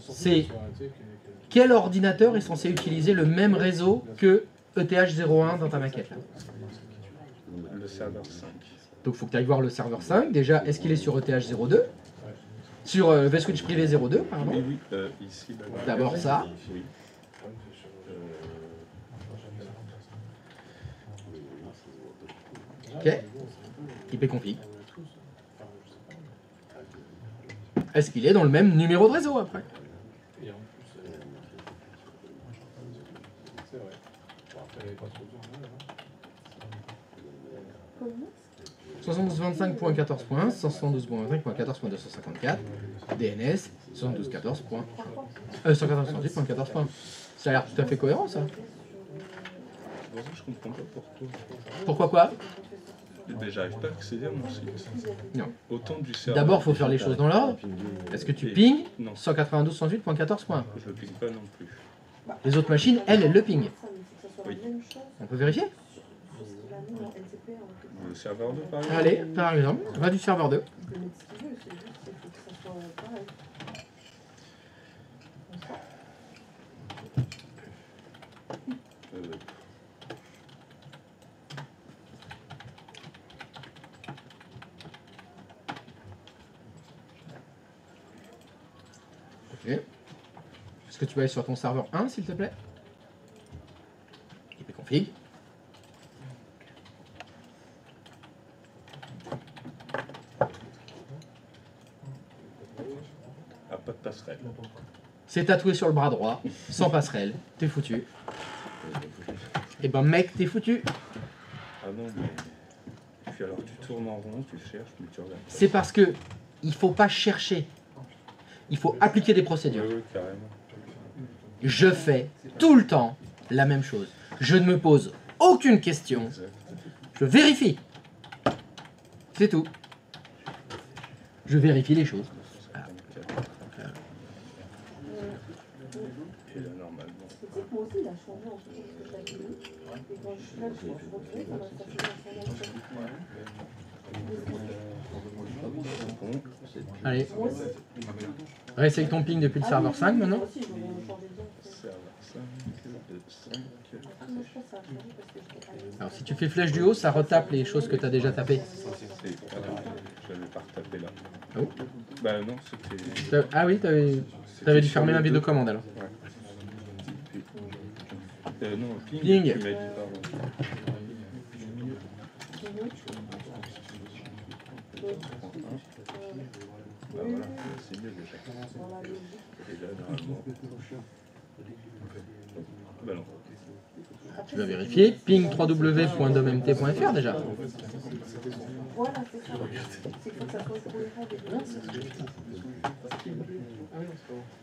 Speaker 1: c'est quel ordinateur est censé utiliser le même réseau que ETH01 dans ta maquette là.
Speaker 7: Le serveur 5.
Speaker 1: Donc il faut que tu ailles voir le serveur 5. Déjà, est-ce qu'il est sur ETH02? Sur vSwitch privé 02, pardon.
Speaker 7: Oui, oui, ici. Là,
Speaker 1: D'abord ça.
Speaker 7: Oui.
Speaker 1: Ok. IP config. Est-ce qu'il est dans le même numéro de réseau après?
Speaker 6: Et en plus, c'est vrai. Bon, après, elle avait pas trop besoin, hein.
Speaker 1: 7225.14.1, 172.25.14.254, DNS, 114.14.14.1. Ça a l'air tout à fait cohérent ça.
Speaker 7: C'est pour ça que je comprends pas pourquoi.
Speaker 1: Pourquoi quoi?
Speaker 7: Mais j'arrive pas à accéder à mon site.
Speaker 1: Non.
Speaker 7: Autant du serveur.
Speaker 1: D'abord, il faut faire les choses dans l'ordre. Est-ce que tu ping
Speaker 7: Non,
Speaker 1: 192.168.14.1?
Speaker 7: je le ping pas non plus.
Speaker 1: Les autres machines, elles le ping.
Speaker 7: Oui.
Speaker 1: On peut vérifier?
Speaker 7: Le serveur 2 par exemple.
Speaker 1: Allez, par exemple, va du serveur 2. Ok. Est-ce que tu vas aller sur ton serveur 1, s'il te plaît? IP config.
Speaker 7: Ah, pas de passerelle.
Speaker 1: C'est tatoué sur le bras droit, sans passerelle. T'es foutu. Eh ben mec, t'es foutu.
Speaker 7: Ah non, mais. Puis alors tu tournes en rond, tu cherches, mais tu regardes.
Speaker 1: C'est parce que il faut pas chercher. Il faut appliquer des procédures.
Speaker 7: Oui, carrément.
Speaker 1: Je fais tout le temps la même chose. Je ne me pose aucune question.
Speaker 7: Exact.
Speaker 1: Je vérifie. C'est tout. Je vérifie les choses.
Speaker 7: Et là, normalement.
Speaker 2: Moi aussi, il a changé en fait, parce que je l'avais vu. Et quand je suis là, je me suis retrouvée, ça m'a sorti dans son
Speaker 1: Allez,
Speaker 2: Moi aussi.
Speaker 1: réessaye ton ping depuis le serveur 5 maintenant.
Speaker 2: Moi aussi, ils vont changer de zone.
Speaker 7: Serveur 5, 5.
Speaker 2: Ah, moi, je pense que ça a changé parce que je peux pas.
Speaker 1: Alors si tu fais flèche du haut, ça retape les choses que tu as déjà tapées.
Speaker 7: J'avais pas retapé là.
Speaker 1: Ah bon
Speaker 7: Bah non, c'était.
Speaker 1: Ah oui, t'avais dû fermer l'invite de commande alors.
Speaker 7: Ouais. Non, ping.
Speaker 1: Ping.
Speaker 7: Tu m'as dit, pardon. Bah voilà, c'est mieux déjà. Et là, normalement. Bah non.
Speaker 1: Tu vas vérifier ping www.dommt.fr déjà.
Speaker 2: Voilà, c'est ça. C'est qu'il faut que ça soit cohérent des deux.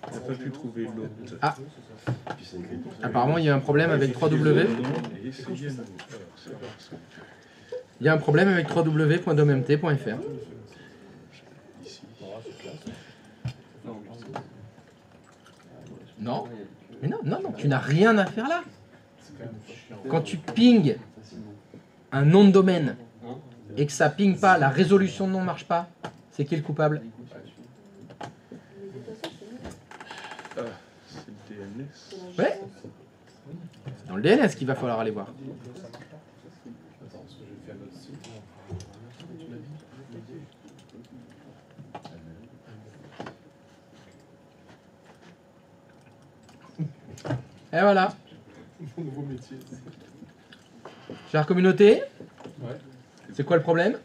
Speaker 7: T'as pas pu trouver l'autre.
Speaker 1: Ah, apparemment il y a un problème avec 3W.
Speaker 7: Et essayez à nouveau. Alors, c'est voir ça.
Speaker 1: Il y a un problème avec www.dommt.fr.
Speaker 7: Ici.
Speaker 1: Non, mais non, tu n'as rien à faire là. Quand tu pinges un nom de domaine et que ça ping pas, la résolution de nom marche pas, c'est qui le coupable?
Speaker 7: Ah, c'est le DNS.
Speaker 1: Ouais. C'est dans le DNS qu'il va falloir aller voir.
Speaker 6: Attends, parce que je vais faire notre site. Tu m'as dit?
Speaker 1: Et voilà.
Speaker 6: Mon nouveau métier.
Speaker 1: Chère communauté,
Speaker 6: Ouais.
Speaker 1: c'est quoi le problème?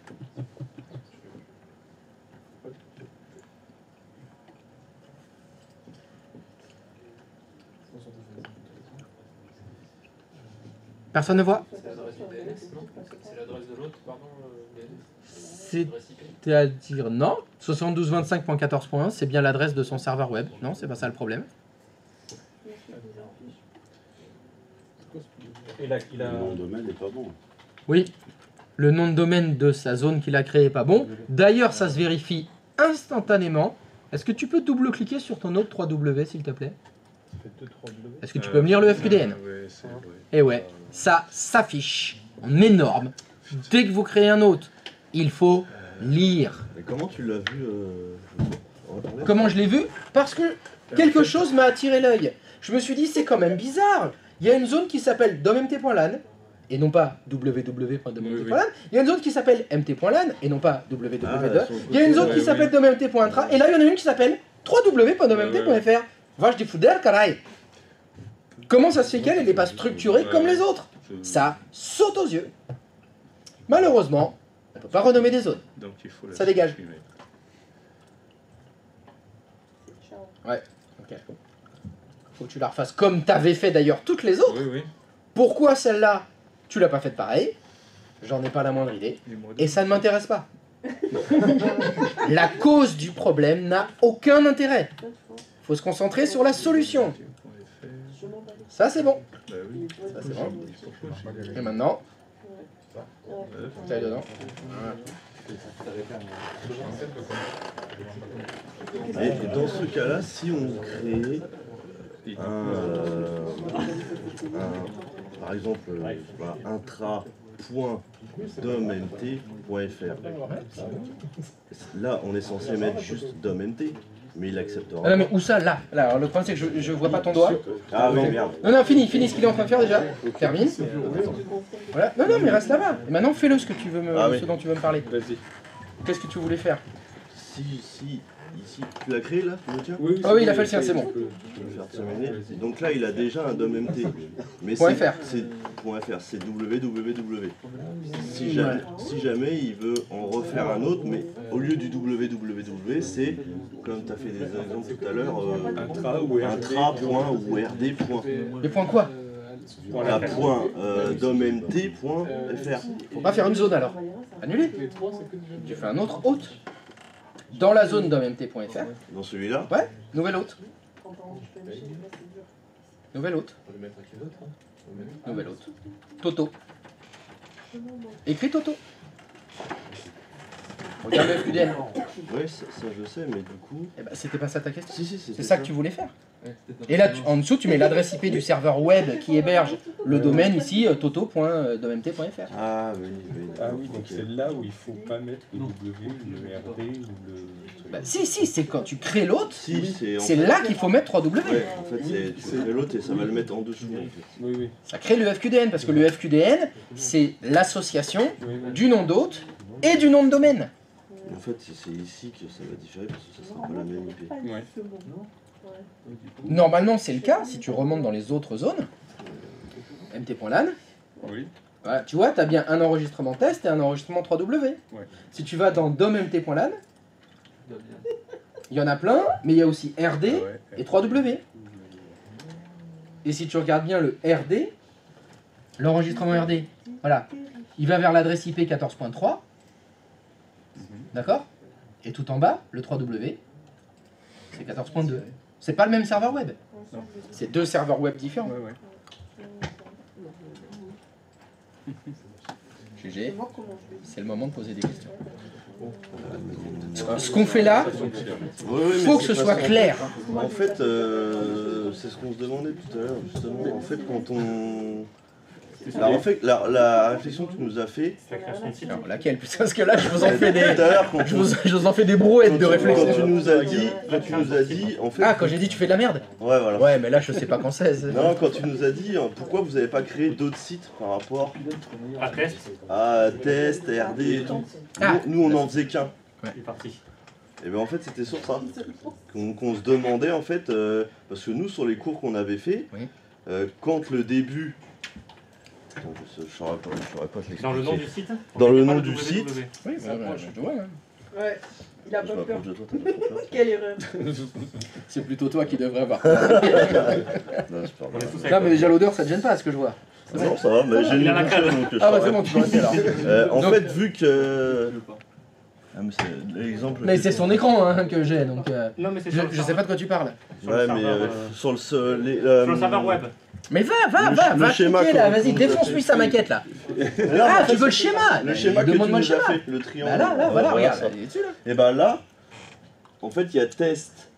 Speaker 1: Personne ne voit?
Speaker 4: C'est l'adresse du DNS, non? C'est l'adresse de l'autre, pardon, DNS?
Speaker 1: C'est-à-dire non. 7225.14.1, c'est bien l'adresse de son serveur web. Non, c'est pas ça le problème.
Speaker 5: Il a...
Speaker 8: Le nom de domaine n'est pas bon.
Speaker 1: Oui, le nom de domaine de sa zone qu'il a créé est pas bon. D'ailleurs, ça se vérifie instantanément. Est-ce que tu peux double-cliquer sur ton autre 3W, s'il te plaît? Est-ce que tu peux me lire le FQDN?
Speaker 7: Ouais, c'est vrai.
Speaker 1: Et ouais, ça s'affiche en énorme. Dès que vous créez un autre, il faut lire.
Speaker 8: Mais comment tu l'as vu
Speaker 1: Comment je l'ai vu? Parce que quelque chose m'a attiré l'œil. Je me suis dit, c'est quand même bizarre. Il y a une zone qui s'appelle dommt.lan, et non pas www.dommt.lan. Il y a une zone qui s'appelle mt.lan, et non pas www. Il y a une zone qui s'appelle dommt.intra, et là il y en a une qui s'appelle www.dommt.fr. Vache des foudères, caray. Comment ça se fait qu'elle n'est pas structurée comme les autres? Ça saute aux yeux. Malheureusement, on ne peut pas renommer des zones.
Speaker 7: Donc il faut la
Speaker 1: Ça dégage.
Speaker 7: supprimer.
Speaker 1: Ouais, ok. Faut que tu la refasses comme t'avais fait d'ailleurs toutes les autres.
Speaker 7: Oui, oui.
Speaker 1: Pourquoi celle-là, tu l'as pas faite pareil? J'en ai pas la moindre idée. Et ça ne m'intéresse pas. La cause du problème n'a aucun intérêt. Faut se concentrer sur la solution. Ça c'est bon.
Speaker 7: Bah oui.
Speaker 1: Ça c'est bon.
Speaker 7: Pourquoi j'ai-
Speaker 1: Et maintenant, tu ailles dedans.
Speaker 8: Et dans ce cas-là, si on crée par exemple, voilà, intra.dommt.fr, là on est censé mettre juste dommt, mais il acceptera.
Speaker 1: Ah non mais où ça? Là. Alors le problème c'est que je vois pas ton doigt.
Speaker 8: Ah oui, merde.
Speaker 1: Non, finis ce qu'il est en train de faire déjà. Termine. Voilà. Non, mais reste là-bas. Et maintenant fais-le ce que tu veux ce dont tu veux me parler.
Speaker 7: Vas-y.
Speaker 1: Qu'est-ce que tu voulais faire?
Speaker 8: Si, ici, tu l'as créé là, tu le tiens?
Speaker 1: Ah oui, il a fait le sien, c'est bon.
Speaker 8: Je vais le faire terminer. Donc là, il a déjà un dommt, mais
Speaker 1: .fr.
Speaker 8: c'est www. Si jamais il veut en refaire un autre, mais au lieu du www, c'est, comme tu as fait des exemples tout à l'heure, intra.ord.
Speaker 1: Les points quoi?
Speaker 8: La point dommt.fr.
Speaker 1: Faut pas faire une zone alors. Annulé.
Speaker 6: Les trois, c'est que du
Speaker 1: Tu fais un autre hôte. Dans la zone dommt.fr.
Speaker 8: Dans celui-là?
Speaker 1: Ouais, nouvel hôte. Nouvel hôte.
Speaker 6: On peut le mettre à qui d'autre, hein? On peut le mettre-
Speaker 1: Nouvel hôte. Toto. Écris Toto. Regarde le FQDN.
Speaker 8: Ouais, ça je sais, mais du coup...
Speaker 10: Eh ben, c'était pas ça ta question.
Speaker 8: Si,
Speaker 10: C'est ça que tu voulais faire. Et là, en dessous, tu mets l'adresse IP du serveur web qui héberge le domaine ici, toto.domt.fr.
Speaker 8: Ah oui,
Speaker 7: Ah oui, donc c'est là où il faut pas mettre le W, le RD ou le...
Speaker 10: Bah, si, c'est quand tu crées l'autre,
Speaker 8: Si,
Speaker 10: c'est
Speaker 8: en fait-
Speaker 10: là qu'il faut mettre 3W.
Speaker 8: Ouais, en fait, tu crées l'autre et ça va le mettre en dessous. En fait.
Speaker 7: Oui, oui.
Speaker 10: Ça crée le FQDN, parce que le FQDN, c'est l'association du nom d'hôte et du nom de domaine.
Speaker 8: En fait, c'est ici que ça va différer parce que ça sera pas la même IP.
Speaker 7: Ouais.
Speaker 10: Normalement, c'est le cas, si tu remontes dans les autres zones, mt.lan,
Speaker 7: Oui.
Speaker 10: voilà, tu vois, tu as bien un enregistrement test et un enregistrement 3W.
Speaker 7: Ouais.
Speaker 10: Si tu vas dans dom.mt.lan, il y en a plein, mais il y a aussi RD
Speaker 7: Ah ouais.
Speaker 10: et 3W. Et si tu regardes bien le RD, l'enregistrement RD, voilà, il va vers l'adresse IP 14.3, d'accord? Et tout en bas, le 3W, c'est 14.2. C'est pas le même serveur web.
Speaker 7: Non.
Speaker 10: C'est deux serveurs web différents.
Speaker 7: Ouais, ouais.
Speaker 10: GG, c'est le moment de poser des questions. Ce qu'on fait là, il faut que ce soit clair.
Speaker 8: En fait, c'est ce qu'on se demandait tout à l'heure, justement. En fait, quand on... Alors, en fait, la réflexion que tu nous as fait...
Speaker 10: Alors, laquelle? Parce que là, je vous en fais des,
Speaker 8: Tout à l'heure, quand
Speaker 10: je vous en fais des brouettes de
Speaker 8: quand
Speaker 10: réflexion.
Speaker 8: tu nous as dit, en fait...
Speaker 10: Ah, quand j'ai dit tu fais de la merde?
Speaker 8: Ouais, voilà.
Speaker 10: Ouais, mais là, je sais pas quand c'est.
Speaker 8: Non, quand tu nous as dit pourquoi vous n'avez pas créé d'autres sites par rapport à Test, RD et tout.
Speaker 10: Ah.
Speaker 8: Nous, on en faisait qu'un.
Speaker 10: Ouais.
Speaker 8: Et bien en fait, c'était sur ça qu'on se demandait en fait, parce que nous, sur les cours qu'on avait fait,
Speaker 10: Oui.
Speaker 8: quand le début... Attends, je saurais pas te
Speaker 11: Dans le nom
Speaker 8: l'expliquer.
Speaker 11: du site
Speaker 8: Dans le
Speaker 11: Pas
Speaker 8: nom
Speaker 11: le
Speaker 8: du
Speaker 11: www.
Speaker 8: site.
Speaker 10: Oui, ouais, hein.
Speaker 2: Ouais, il a
Speaker 8: Je
Speaker 2: pas peur.
Speaker 8: m'approche de toi, t'as pas trop peur.
Speaker 2: Quelle erreur.
Speaker 10: C'est plutôt toi qui devrais avoir.
Speaker 8: Non, c'est pas
Speaker 11: On est
Speaker 8: vrai.
Speaker 11: tous avec
Speaker 10: Non, mais déjà l'odeur, ça te gêne pas, ce que je vois.
Speaker 8: Non, ça va, mais j'ai
Speaker 11: Il
Speaker 8: une
Speaker 11: a la
Speaker 8: bouchée,
Speaker 11: crème.
Speaker 8: donc je
Speaker 10: Ah bah
Speaker 8: saurais.
Speaker 10: c'est bon, tu peux rester alors.
Speaker 8: En
Speaker 10: Donc-
Speaker 8: fait, vu que... Ah, mais c'est l'exemple...
Speaker 10: Mais c'est son écran hein, que j'ai, donc
Speaker 11: Non, mais c'est
Speaker 10: je sais pas de quoi tu parles.
Speaker 11: sur le
Speaker 8: Ouais,
Speaker 11: serveur,
Speaker 8: mais sur le...
Speaker 11: sur le serveur web.
Speaker 10: Mais va
Speaker 8: schéma
Speaker 10: cliquer là,
Speaker 8: qu'on-
Speaker 10: vas-y,
Speaker 8: qu'on nous a
Speaker 10: défonce-lui
Speaker 8: fait.
Speaker 10: sa maquette là.
Speaker 8: Non,
Speaker 10: Ah,
Speaker 8: mais
Speaker 10: tu veux le schéma?
Speaker 8: Le schéma que tu
Speaker 10: Demande-moi
Speaker 8: nous
Speaker 10: le
Speaker 8: as
Speaker 10: schéma.
Speaker 8: fait, le triangle.
Speaker 10: Bah là, voilà, regarde,
Speaker 8: ça.
Speaker 10: il est dessus là.
Speaker 8: Et ben là, en fait, il y a test.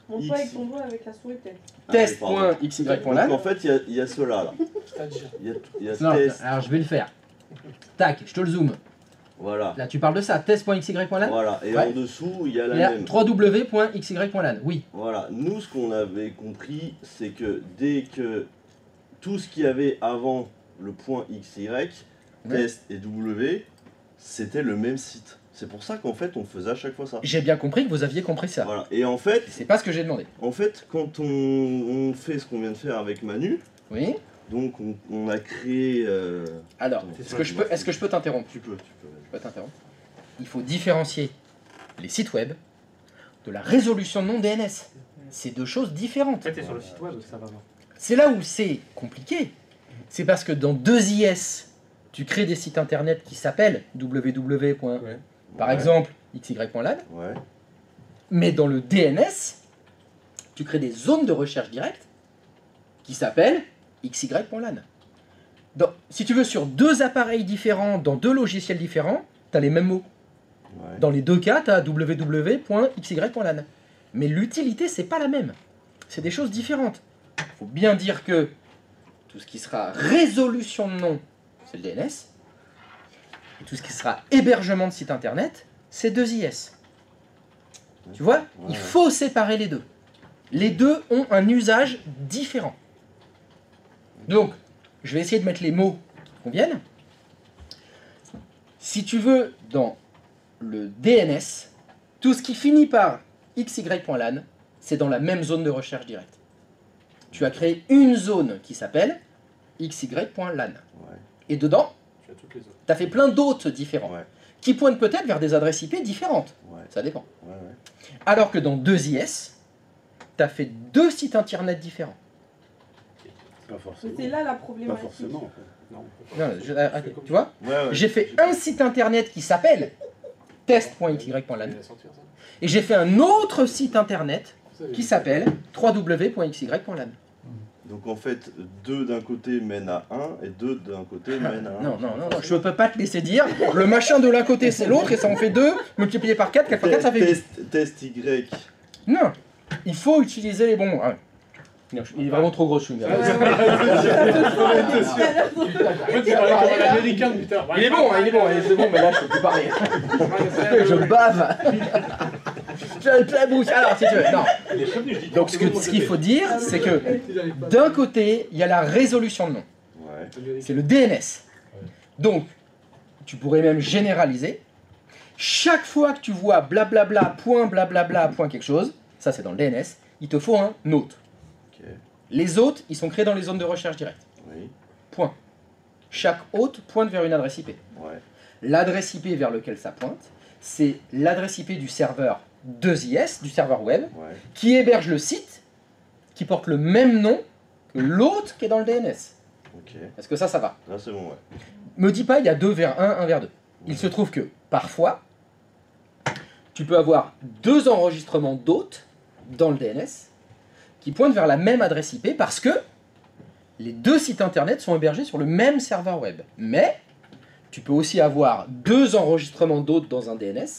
Speaker 2: Montre pas avec ton doigt avec la souris peut-être.
Speaker 10: Test.xy.lan.
Speaker 8: Donc en fait, il y a ceux-là. Là. Il y a
Speaker 10: Non,
Speaker 8: test.
Speaker 10: alors je vais le faire. Tac, je te le zoome.
Speaker 8: Voilà.
Speaker 10: Là, tu parles de ça, test.xy.lan.
Speaker 8: Voilà. Et
Speaker 10: Ouais.
Speaker 8: en dessous, il y a la
Speaker 10: Il y a
Speaker 8: même.
Speaker 10: www.xy.lan, oui.
Speaker 8: Voilà. Nous, ce qu'on avait compris, c'est que dès que tout ce qu'il y avait avant le point XY, test et W, c'était le même site. C'est pour ça qu'en fait, on faisait à chaque fois ça.
Speaker 10: J'ai bien compris que vous aviez compris ça.
Speaker 8: Voilà. Et en fait,
Speaker 10: C'est pas ce que j'ai demandé.
Speaker 8: quand on fait ce qu'on vient de faire avec Manu,
Speaker 10: Oui.
Speaker 8: donc on a créé...
Speaker 10: Alors, est-ce que je peux t'interrompre?
Speaker 8: Tu peux.
Speaker 10: Je peux t'interrompre. Il faut différencier les sites web de la résolution de nom DNS. C'est deux choses différentes.
Speaker 11: En fait, c'est sur le site web, ça va.
Speaker 10: C'est là où c'est compliqué. C'est parce que dans 2IS, tu crées des sites internet qui s'appellent www. Par exemple, xy.lan.
Speaker 8: Ouais.
Speaker 10: Mais dans le DNS, tu crées des zones de recherche directe qui s'appellent xy.lan. Si tu veux, sur deux appareils différents, dans deux logiciels différents, tu as les mêmes mots.
Speaker 8: Ouais.
Speaker 10: Dans les deux cas, tu as www.xy.lan. Mais l'utilité, c'est pas la même. C'est des choses différentes. Il faut bien dire que tout ce qui sera résolution de nom, c'est le DNS. Et tout ce qui sera hébergement de site internet, c'est 2IS. Tu vois, il faut séparer les deux. Les deux ont un usage différent. Donc, je vais essayer de mettre les mots qui conviennent. Si tu veux, dans le DNS, tout ce qui finit par xy.lan, c'est dans la même zone de recherche directe. Tu as créé une zone qui s'appelle xy.lan.
Speaker 8: Ouais.
Speaker 10: Et dedans,
Speaker 6: Tu as toutes les autres.
Speaker 10: tu as fait plein d'autres différents,
Speaker 8: Ouais.
Speaker 10: qui pointent peut-être vers des adresses IP différentes.
Speaker 8: Ouais.
Speaker 10: Ça dépend.
Speaker 8: Ouais.
Speaker 10: Alors que dans 2IS, tu as fait deux sites internet différents.
Speaker 4: Pas forcément.
Speaker 2: C'est là la
Speaker 4: Pas
Speaker 2: problématique.
Speaker 4: forcément. en fait. Non.
Speaker 10: Non, tu vois,
Speaker 8: Ouais.
Speaker 10: j'ai fait un site internet qui s'appelle test.xy.lan
Speaker 6: Il va sortir ça.
Speaker 10: et j'ai fait un autre site internet
Speaker 6: Ça,
Speaker 10: qui s'appelle www.xy.lan.
Speaker 8: Donc en fait, 2 d'un côté mène à 1 et 2 d'un côté mène à 1.
Speaker 10: Non, je peux pas te laisser dire. Le machin de l'un côté c'est l'autre et ça en fait 2 multiplié par 4, 4 par 4 ça fait 8.
Speaker 8: Test Y.
Speaker 10: Non, il faut utiliser les bons. Ah. Non, il est vraiment trop gros, je suis.
Speaker 6: En fait, c'est l'américain, putain.
Speaker 10: Il est bon, c'est bon, mais là je peux plus parler. Je bave. Je te la bouche. Alors, si tu veux, non. Donc ce qu'il faut dire, c'est que d'un côté, il y a la résolution de nom. C'est le DNS. Donc, tu pourrais même généraliser. Chaque fois que tu vois blablabla, point blablabla, point quelque chose, ça c'est dans le DNS, il te faut un hôte. Les hôtes, ils sont créés dans les zones de recherche directe. Point. Chaque hôte pointe vers une adresse IP. L'adresse IP vers lequel ça pointe, c'est l'adresse IP du serveur 2IS, du serveur web, qui héberge le site, qui porte le même nom que l'hôte qui est dans le DNS. Est-ce que ça va?
Speaker 8: Là, c'est bon,
Speaker 10: Me dis pas, il y a 2 vers 1, 1 vers 2. Il se trouve que, parfois, tu peux avoir 2 enregistrements d'hôtes dans le DNS qui pointent vers la même adresse IP parce que les 2 sites internet sont hébergés sur le même serveur web. Mais tu peux aussi avoir 2 enregistrements d'hôtes dans un DNS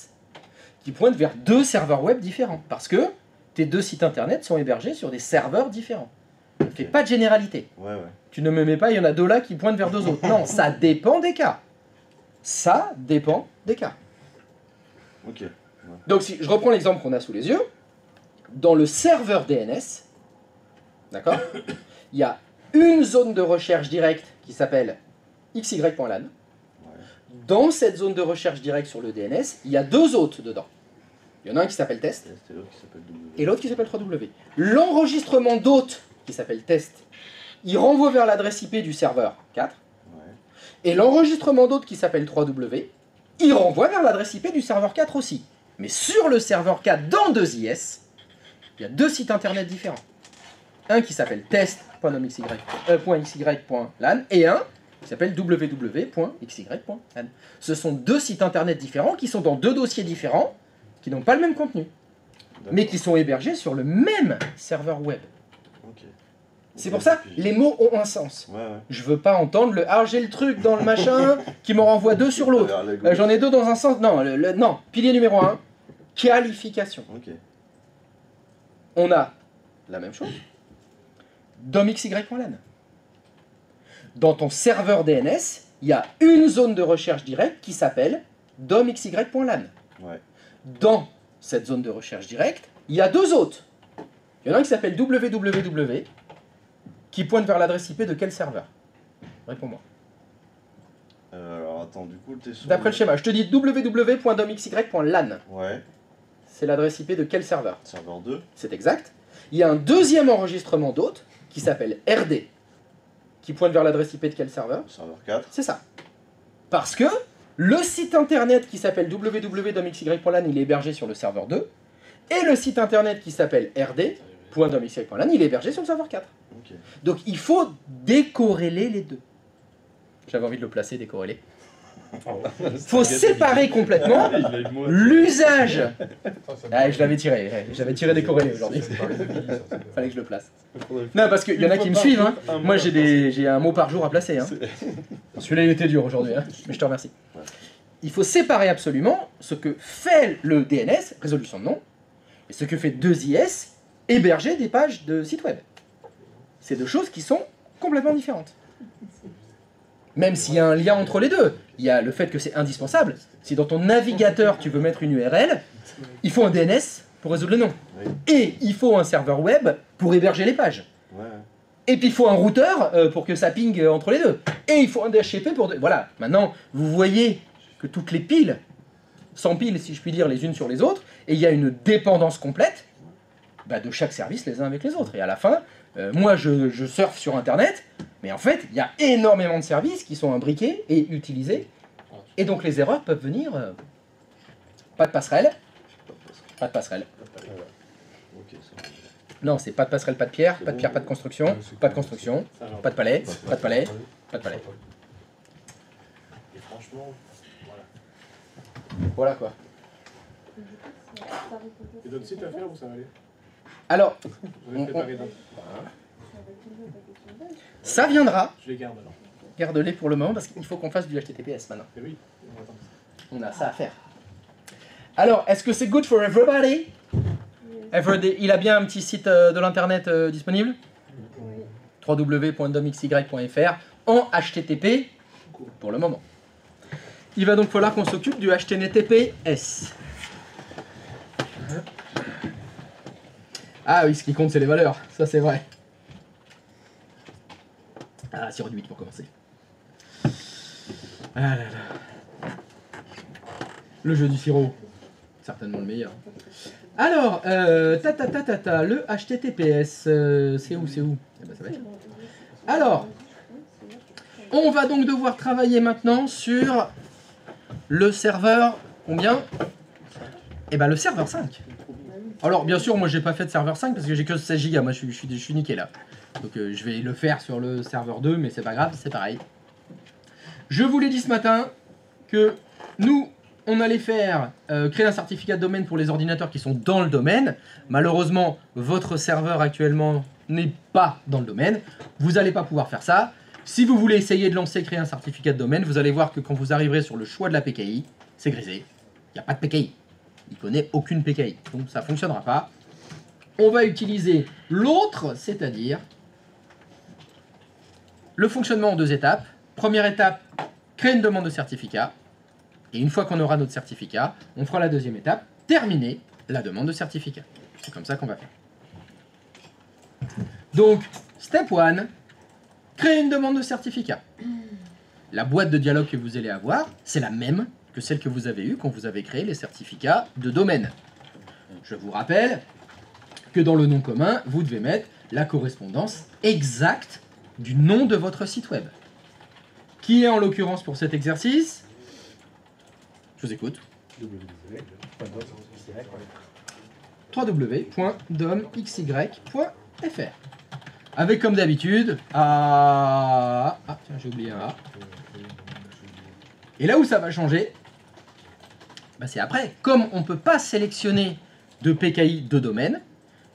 Speaker 10: qui pointent vers 2 serveurs web différents parce que tes 2 sites internet sont hébergés sur des serveurs différents. Ne fais pas de généralité. Tu ne me mets pas, il y en a 2 là qui pointent vers 2 autres. Non, ça dépend des cas. Ça dépend des cas. Donc si je reprends l'exemple qu'on a sous les yeux, dans le serveur DNS, d'accord, il y a une zone de recherche directe qui s'appelle xy.lan. Dans cette zone de recherche directe sur le DNS, il y a 2 hôtes dedans. Il y en a un qui s'appelle test et l'autre qui s'appelle 3W. L'enregistrement d'hôte qui s'appelle test, il renvoie vers l'adresse IP du serveur 4. Et l'enregistrement d'hôte qui s'appelle 3W, il renvoie vers l'adresse IP du serveur 4 aussi. Mais sur le serveur 4 dans 2IS, il y a 2 sites internet différents. Un qui s'appelle test.xy.lan et un qui s'appelle www.xy.lan. Ce sont 2 sites internet différents qui sont dans 2 dossiers différents, qui n'ont pas le même contenu, mais qui sont hébergés sur le même serveur web. C'est pour ça, les mots ont un sens. Je veux pas entendre le « Ah, j'ai le truc dans le machin qui me renvoie 2 sur l'autre. J'en ai 2 dans un sens. » Non, non. Pilier numéro 1, qualification. On a la même chose. DOM.xy.lan. Dans ton serveur DNS, il y a une zone de recherche directe qui s'appelle DOM.xy.lan. Dans cette zone de recherche directe, il y a 2 hôtes. Il y en a un qui s'appelle www, qui pointe vers l'adresse IP de quel serveur? Réponds-moi.
Speaker 8: Alors attends, du coup, t'es sur...
Speaker 10: D'après le schéma, je te dis www.domxy.lan. C'est l'adresse IP de quel serveur?
Speaker 8: Serveur 2.
Speaker 10: C'est exact. Il y a un deuxième enregistrement d'hôte qui s'appelle RD, qui pointe vers l'adresse IP de quel serveur?
Speaker 8: Serveur 4.
Speaker 10: C'est ça. Parce que le site internet qui s'appelle www.domxy.lan, il est hébergé sur le serveur 2, et le site internet qui s'appelle rd.domxy.lan, il est hébergé sur le serveur 4. Donc il faut décorréler les 2. J'avais envie de le placer, décorréler. Il faut séparer complètement l'usage. Ah, je l'avais tiré, j'avais tiré décorrélé aujourd'hui. Fallait que je le place. Non, parce qu'il y en a qui me suivent. Hein. Moi, j'ai un mot par jour à placer. Hein. Celui-là, il était dur aujourd'hui, hein. Mais je te remercie. Il faut séparer absolument ce que fait le DNS, résolution de nom, et ce que fait 2IS, héberger des pages de sites web. C'est 2 choses qui sont complètement différentes. Même s'il y a un lien entre les 2, il y a le fait que c'est indispensable. Si dans ton navigateur tu veux mettre une URL, il faut un DNS pour résoudre le nom. Et il faut un serveur web pour héberger les pages. Et puis il faut un routeur pour que ça ping entre les 2. Et il faut un DHCP pour... Voilà, maintenant vous voyez que toutes les piles s'empilent, si je puis dire, les unes sur les autres, et il y a une dépendance complète de chaque service les uns avec les autres. Et à la fin, moi je surfe sur Internet, mais en fait, il y a énormément de services qui sont imbriqués et utilisés. Et donc les erreurs peuvent venir... pas de passerelle. Pas de passerelle. Non, c'est pas de passerelle, pas de pierre, pas de pierre, pas de construction, pas de construction, pas de palais, pas de palais, pas de palais.
Speaker 6: Et franchement, voilà.
Speaker 10: Voilà quoi.
Speaker 6: Et d'autres sites à faire ou ça va aller?
Speaker 10: Alors,
Speaker 6: J'en ai préparé d'autres.
Speaker 10: Ça viendra.
Speaker 6: Je les garde alors.
Speaker 10: Garde-les pour le moment parce qu'il faut qu'on fasse du HTTPS maintenant.
Speaker 6: Eh oui, on attend.
Speaker 10: On a ça à faire. Alors, est-ce que c'est good for everybody? Il a bien un petit site de l'internet disponible? www.domxy.fr en HTTP pour le moment. Il va donc falloir qu'on s'occupe du HTTPS. Ah oui, ce qui compte, c'est les valeurs. Ça, c'est vrai. Ah, sirop du 8 pour commencer. Ah là là. Le jeu du sirop. Certainement le meilleur. Alors, le HTTPS, c'est où? Eh ben, ça va être là. Alors, on va donc devoir travailler maintenant sur le serveur, combien? Eh ben, le serveur 5. Alors, bien sûr, moi, j'ai pas fait de serveur 5 parce que j'ai que 16 Go. Moi, je suis niqué là. Donc, je vais le faire sur le serveur 2, mais c'est pas grave, c'est pareil. Je vous l'ai dit ce matin que nous, on allait faire créer un certificat de domaine pour les ordinateurs qui sont dans le domaine. Malheureusement, votre serveur actuellement n'est pas dans le domaine. Vous n'allez pas pouvoir faire ça. Si vous voulez essayer de lancer, créer un certificat de domaine, vous allez voir que quand vous arriverez sur le choix de la PKI, c'est grisé. Il n'y a pas de PKI. Il ne connaît aucune PKI. Donc ça ne fonctionnera pas. On va utiliser l'autre, c'est-à-dire le fonctionnement en 2 étapes. Première étape, créer une demande de certificat. Et une fois qu'on aura notre certificat, on fera la deuxième étape, terminer la demande de certificat. C'est comme ça qu'on va faire. Donc, step 1, créer une demande de certificat. La boîte de dialogue que vous allez avoir, c'est la même que celle que vous avez eue quand vous avez créé les certificats de domaine. Je vous rappelle que dans le nom commun, vous devez mettre la correspondance exacte du nom de votre site web. Qui est en l'occurrence pour cet exercice? Je vous écoute. www.domxy.fr. Avec comme d'habitude, ah tiens, j'ai oublié un A. Et là où ça va changer, bah c'est après. Comme on ne peut pas sélectionner de PKI de domaine,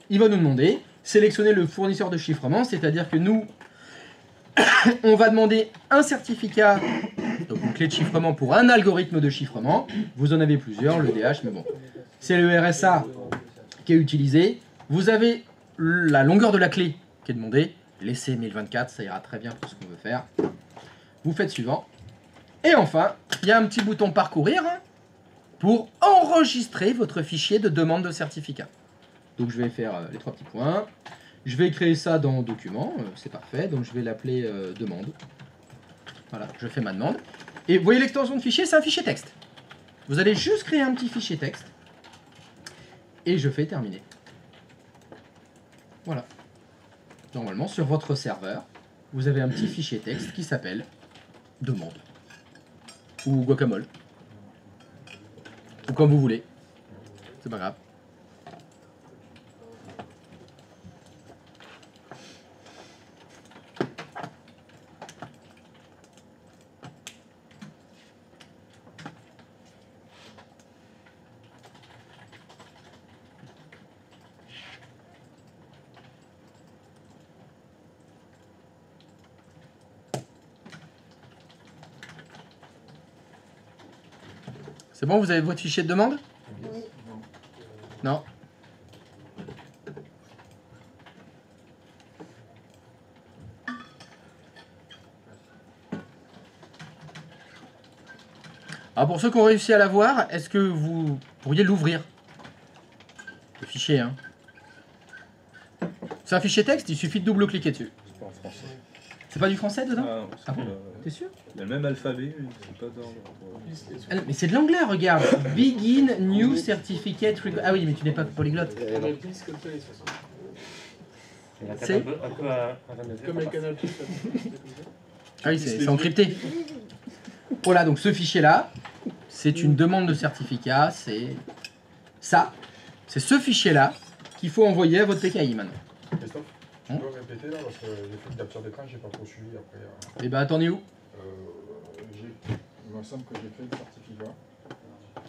Speaker 10: il va nous demander sélectionner le fournisseur de chiffrement, c'est-à-dire que nous, on va demander un certificat, donc une clé de chiffrement pour un algorithme de chiffrement. Vous en avez plusieurs, le DH, mais bon. C'est le RSA qui est utilisé. Vous avez la longueur de la clé qui est demandée. Laissez 1024, ça ira très bien pour ce qu'on veut faire. Vous faites suivant. Et enfin, il y a un petit bouton parcourir pour enregistrer votre fichier de demande de certificat. Donc je vais faire les 3 petits points. Je vais créer ça dans document, c'est parfait, donc je vais l'appeler demande. Voilà, je fais ma demande. Et vous voyez l'extension de fichier, c'est un fichier texte. Vous allez juste créer un petit fichier texte. Et je fais terminer. Voilà. Normalement, sur votre serveur, vous avez un petit fichier texte qui s'appelle demande. Ou guacamole. Ou comme vous voulez. C'est pas grave. C'est bon, vous avez votre fichier de demande? Oui. Non. Alors pour ceux qui ont réussi à l'avoir, est-ce que vous pourriez l'ouvrir? Le fichier, hein. C'est un fichier texte, il suffit de double-cliquer dessus.
Speaker 7: C'est pas en français.
Speaker 10: C'est pas du français dedans?
Speaker 7: Ah non,
Speaker 10: Ah bon? T'es sûr?
Speaker 7: Il y a le même alphabet, mais c'est pas dans...
Speaker 10: Ah, mais c'est de l'anglais, regarde. Begin new certificate. Ah oui, mais tu n'es pas polyglotte. C'est
Speaker 6: comme un canal.
Speaker 10: Ah oui, c'est encrypté. Voilà, donc ce fichier-là, c'est une demande de certificat. C'est ça. C'est ce fichier-là qu'il faut envoyer à votre PKI maintenant.
Speaker 9: Christophe, tu peux répéter là parce que j'ai fait une capture d'écran, j'ai pas trop suivi après.
Speaker 10: Eh ben, attendez où?
Speaker 9: Il me semble que j'ai créé le certificat.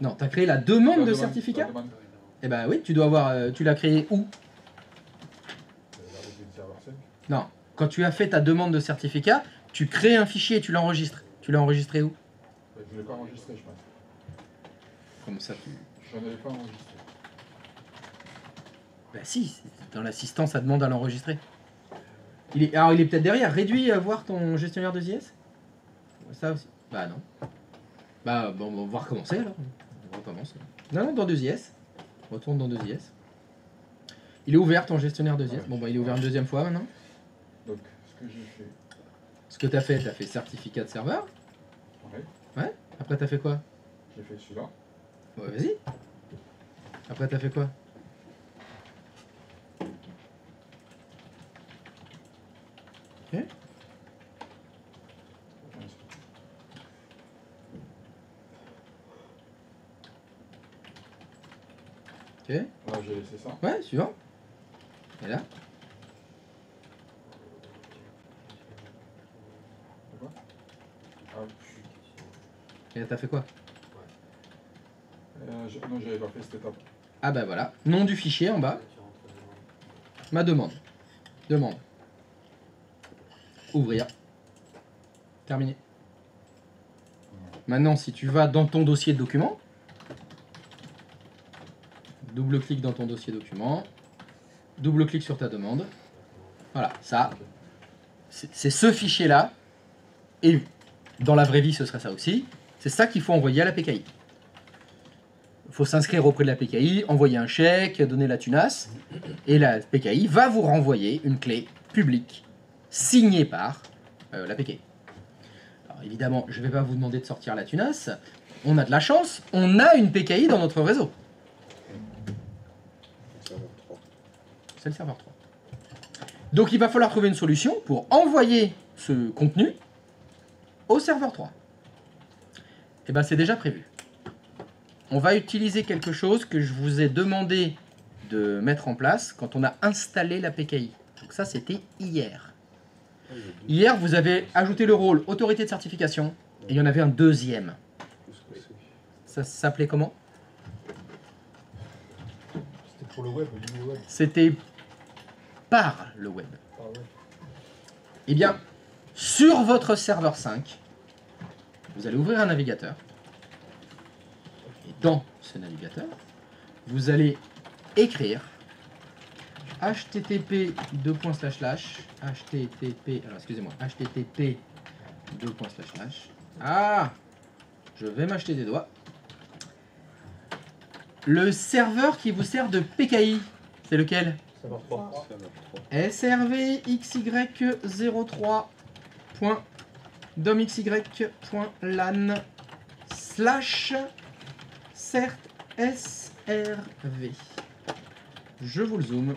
Speaker 10: Non, tu as créé la demande de certificat? Eh ben oui, tu dois avoir. Tu l'as créé où?
Speaker 1: Non. Quand tu as fait ta demande de certificat, tu crées un fichier et tu l'enregistres. Tu l'as enregistré où?
Speaker 9: Je ne l'ai pas enregistré, je pense.
Speaker 1: Comment ça
Speaker 9: Je n'en avais pas enregistré.
Speaker 1: Bah si, dans l'assistant, ça demande à l'enregistrer. Alors il est peut-être derrière. Réduis à voir ton gestionnaire de JS. Ça aussi. Bah non. Bah bon, on va recommencer alors. On recommence. Non, dans 2JS. Retourne dans 2JS. Il est ouvert ton gestionnaire de JS. Bon bah il est ouvert une deuxième fois maintenant.
Speaker 9: Donc, ce que j'ai fait.
Speaker 1: Ce que t'as fait certificat de serveur.
Speaker 9: Ouais.
Speaker 1: Ouais. Après t'as fait quoi?
Speaker 9: J'ai fait celui-là.
Speaker 1: Ouais, vas-y. Après t'as fait quoi? Ok. Ok.
Speaker 9: Là, j'ai laissé ça.
Speaker 1: Ouais, suivant. Et là?
Speaker 9: Quoi? Ah,
Speaker 1: Et là t'as fait quoi?
Speaker 9: non, j'avais pas fait cette étape.
Speaker 1: Ah bah voilà. Nom du fichier en bas. Ma demande. Demande. Ouvrir. Terminé. Maintenant, si tu vas dans ton dossier de documents, double-clic dans ton dossier document, double-clic sur ta demande. Voilà, ça, c'est ce fichier-là. Et dans la vraie vie, ce serait ça aussi. C'est ça qu'il faut envoyer à la PKI. Il faut s'inscrire auprès de la PKI, envoyer un chèque, donner la tunasse. Et la PKI va vous renvoyer une clé publique signée par la PKI. Alors évidemment, je ne vais pas vous demander de sortir la tunasse. On a de la chance, on a une PKI dans notre réseau. C'est le serveur 3. Donc il va falloir trouver une solution pour envoyer ce contenu au serveur 3. Et bien c'est déjà prévu. On va utiliser quelque chose que je vous ai demandé de mettre en place quand on a installé la PKI. Donc ça c'était hier. Hier vous avez ajouté le rôle autorité de certification et il y en avait un deuxième. Ça s'appelait comment?
Speaker 5: C'était pour le web, le web.
Speaker 1: C'était par le web.
Speaker 5: Ah ouais.
Speaker 1: Eh bien, sur votre serveur 5, vous allez ouvrir un navigateur. Et dans ce navigateur, vous allez écrire http http alors excusez-moi http ah, je vais m'acheter des doigts. Le serveur qui vous sert de PKI, c'est lequel?
Speaker 5: Serveur 3.
Speaker 1: srvxy.domxy.lan /cert srv. Je vous le zoome.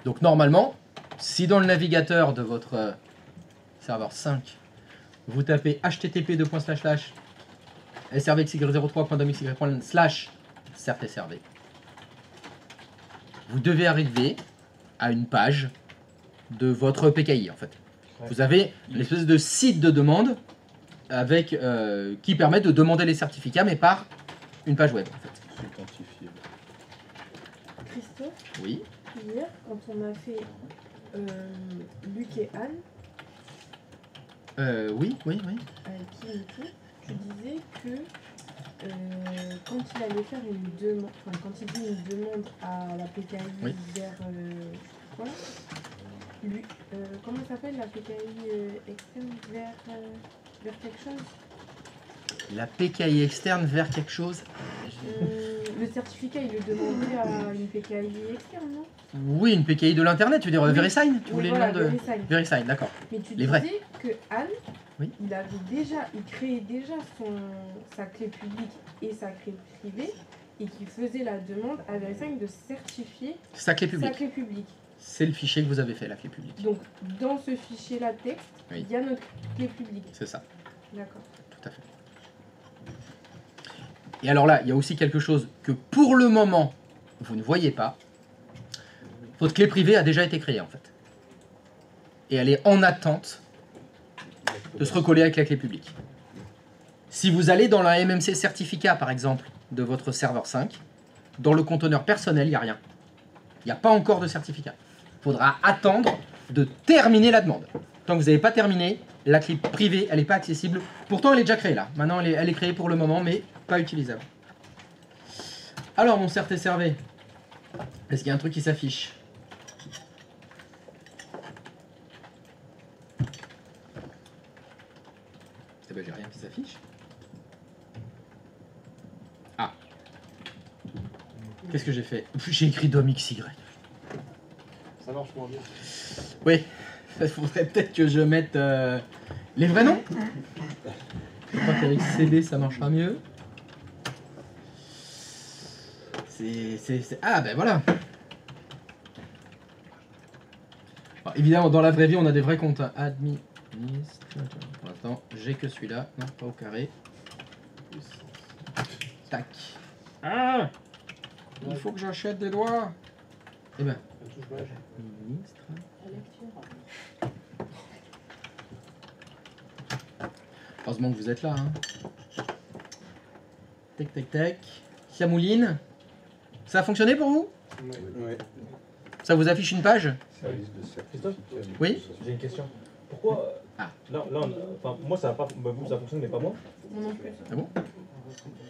Speaker 1: Donc normalement, si dans le navigateur de votre serveur 5, vous tapez http srvxy03.domxy.lan /certsrv, vous devez arriver à une page de votre PKI en fait. Ouais. Vous avez l'espèce de site de demande avec qui permet de demander les certificats mais par une page web en fait.
Speaker 2: Christophe,
Speaker 1: oui.
Speaker 2: Hier, quand on a fait Luc et Anne,
Speaker 1: oui.
Speaker 2: Avec qui et tout, tu disais que quand il allait faire une demande, enfin quand il fait une demande à la PKI
Speaker 1: oui.
Speaker 2: vers quoi lui, comment ça s'appelle la PKI externe vers quelque chose?
Speaker 1: La PKI externe vers quelque chose.
Speaker 2: Le certificat, il le demandait à une PKI externe, non?
Speaker 1: Oui, une PKI de l'internet, tu veux dire
Speaker 2: oui.
Speaker 1: VeriSign? Tu voulais
Speaker 2: voilà,
Speaker 1: le nom de VeriSign, d'accord.
Speaker 2: Mais tu
Speaker 1: les vrais.
Speaker 2: disais que Anne,
Speaker 1: oui.
Speaker 2: il créait déjà sa clé publique et sa clé privée et qu'il faisait la demande à VeriSign de certifier
Speaker 1: sa clé publique. C'est le fichier que vous avez fait, la clé publique.
Speaker 2: Donc, dans ce fichier-là texte,
Speaker 1: oui.
Speaker 2: il y a notre clé publique.
Speaker 1: C'est ça.
Speaker 2: D'accord.
Speaker 1: Tout à fait. Et alors là, il y a aussi quelque chose que pour le moment, vous ne voyez pas. Votre clé privée a déjà été créée en fait. Et elle est en attente de se recoller avec la clé publique.
Speaker 10: Si vous allez dans la MMC certificat, par exemple, de votre serveur 5, dans le conteneur personnel, il n'y a rien. Il n'y a pas encore de certificat. Il faudra attendre de terminer la demande. Tant que vous n'avez pas terminé, la clé privée, elle n'est pas accessible. Pourtant, elle est déjà créée là. Maintenant, elle est créée pour le moment, mais pas utilisable. Alors, mon CRT servé, est-ce qu'il y a un truc qui s'affiche? Eh ben, j'ai rien qui s'affiche. Ah. Qu'est-ce que j'ai fait? J'ai écrit DOMXY.
Speaker 6: Ça marche moins bien.
Speaker 10: Oui. Il faudrait peut-être que je mette les vrais noms. Je crois qu'avec CD, ça marchera mieux. Ah, ben voilà. Alors, évidemment, dans la vraie vie, on a des vrais comptes. Hein. Administrateur. Pour l'instant, j'ai que celui-là. Non, pas au carré. Tac. Ah! Il faut que j'achète des doigts. Eh ben. Ministre. Heureusement que vous êtes là. Hein. Tac, tac, tac. Ça mouline. Ça a fonctionné pour vous?
Speaker 5: Oui.
Speaker 10: Ça vous affiche une page?
Speaker 5: Christophe?
Speaker 10: Oui?
Speaker 5: J'ai une question. Pourquoi là, enfin, moi ça a pas, bah, vous ça fonctionne mais pas moi.
Speaker 2: Moi non plus.
Speaker 10: Ah bon?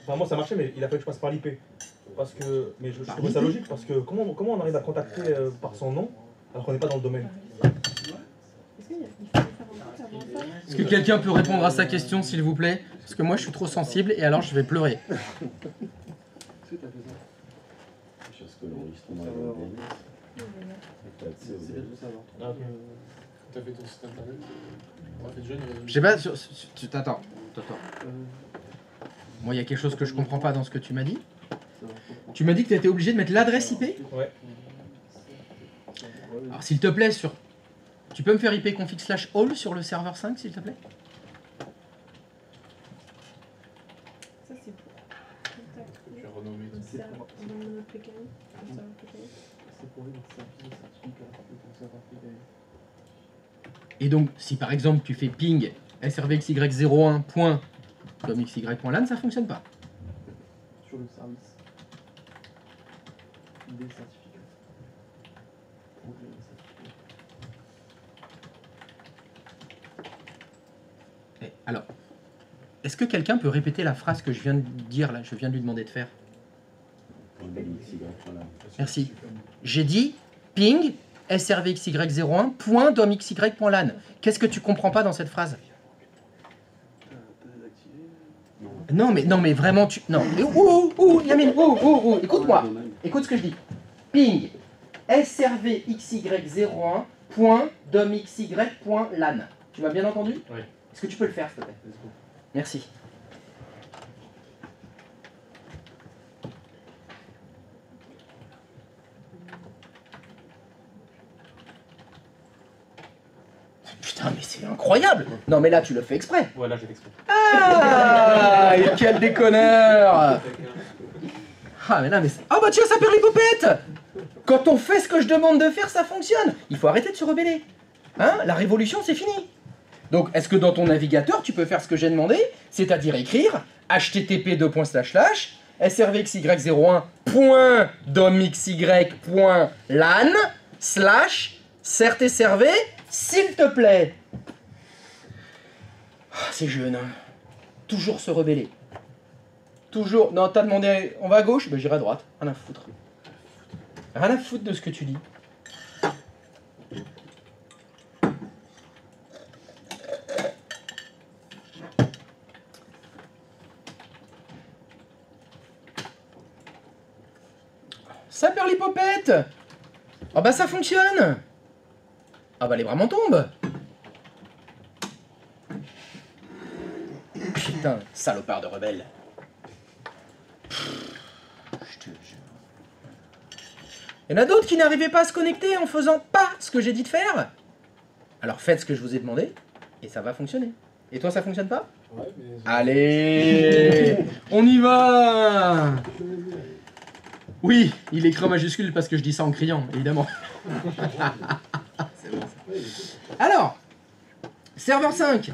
Speaker 5: Enfin moi ça marchait mais il a fallu que je passe par l'IP. Parce que, mais je trouvais ça logique parce que comment on arrive à contacter par son nom alors qu'on n'est pas dans le domaine?
Speaker 10: Est-ce que quelqu'un peut répondre à sa question s'il vous plaît? Parce que moi je suis trop sensible et alors je vais pleurer.
Speaker 6: T'as fait ton site internet? T'as fait jeune.
Speaker 10: Je sais pas, attends. Moi il y a quelque chose que je comprends pas dans ce que tu m'as dit. Tu m'as dit que tu étais obligé de mettre l'adresse IP?
Speaker 5: Ouais.
Speaker 10: Alors s'il te plaît, tu peux me faire ipconfig/all sur le serveur 5 s'il te plaît?
Speaker 2: Ça c'est pour contacter.
Speaker 6: Je vais renommer tout
Speaker 2: C'est pour notre PKI.
Speaker 3: C'est pour les certificats pour serveur PKI.
Speaker 10: Et donc, si par exemple tu fais ping srvxy01.domxy.lan, ça fonctionne pas.
Speaker 3: Sur le service des certificats. Pour les certificats.
Speaker 10: Alors, est-ce que quelqu'un peut répéter la phrase que je viens de dire là? Je viens de lui demander de faire. Merci. J'ai dit ping srvxy01.domxy.lan. Qu'est-ce que tu comprends pas dans cette phrase? Non mais vraiment tu... Non. Yamin, écoute-moi. Écoute ce que je dis. Ping srvxy01.domxy.lan. Tu m'as bien entendu?
Speaker 5: Oui.
Speaker 10: Est-ce que tu peux le faire s'il te plaît? Merci. Putain, mais c'est incroyable! Non, mais là, tu le fais exprès!
Speaker 5: Ouais, là j'ai fait exprès.
Speaker 10: Ah! Et quel déconneur! Ah, mais là, mais... Ah, bah tiens, ça perd les popettes! Quand on fait ce que je demande de faire, ça fonctionne! Il faut arrêter de se rebeller. Hein? La révolution, c'est fini. Donc, est-ce que dans ton navigateur, tu peux faire ce que j'ai demandé? C'est-à-dire écrire http://srvxy01.domxy.lan/certserv, s'il te plaît. Oh, c'est jeune, hein. Toujours se rebeller. Toujours. Non, t'as demandé. On va à gauche? Ben j'irai à droite. Rien à foutre. Rien à foutre de ce que tu dis. Ça perd l'hypopète. Ah bah ça fonctionne. Ah bah les bras m'en tombent. Putain, salopard de rebelle. Il y en a d'autres qui n'arrivaient pas à se connecter en faisant pas ce que j'ai dit de faire. Alors faites ce que je vous ai demandé et ça va fonctionner. Et toi ça fonctionne pas?
Speaker 6: Ouais, mais...
Speaker 10: Allez, on y va. Oui, il écrit en majuscule parce que je dis ça en criant, évidemment. C'est bon, ça. Alors, serveur 5,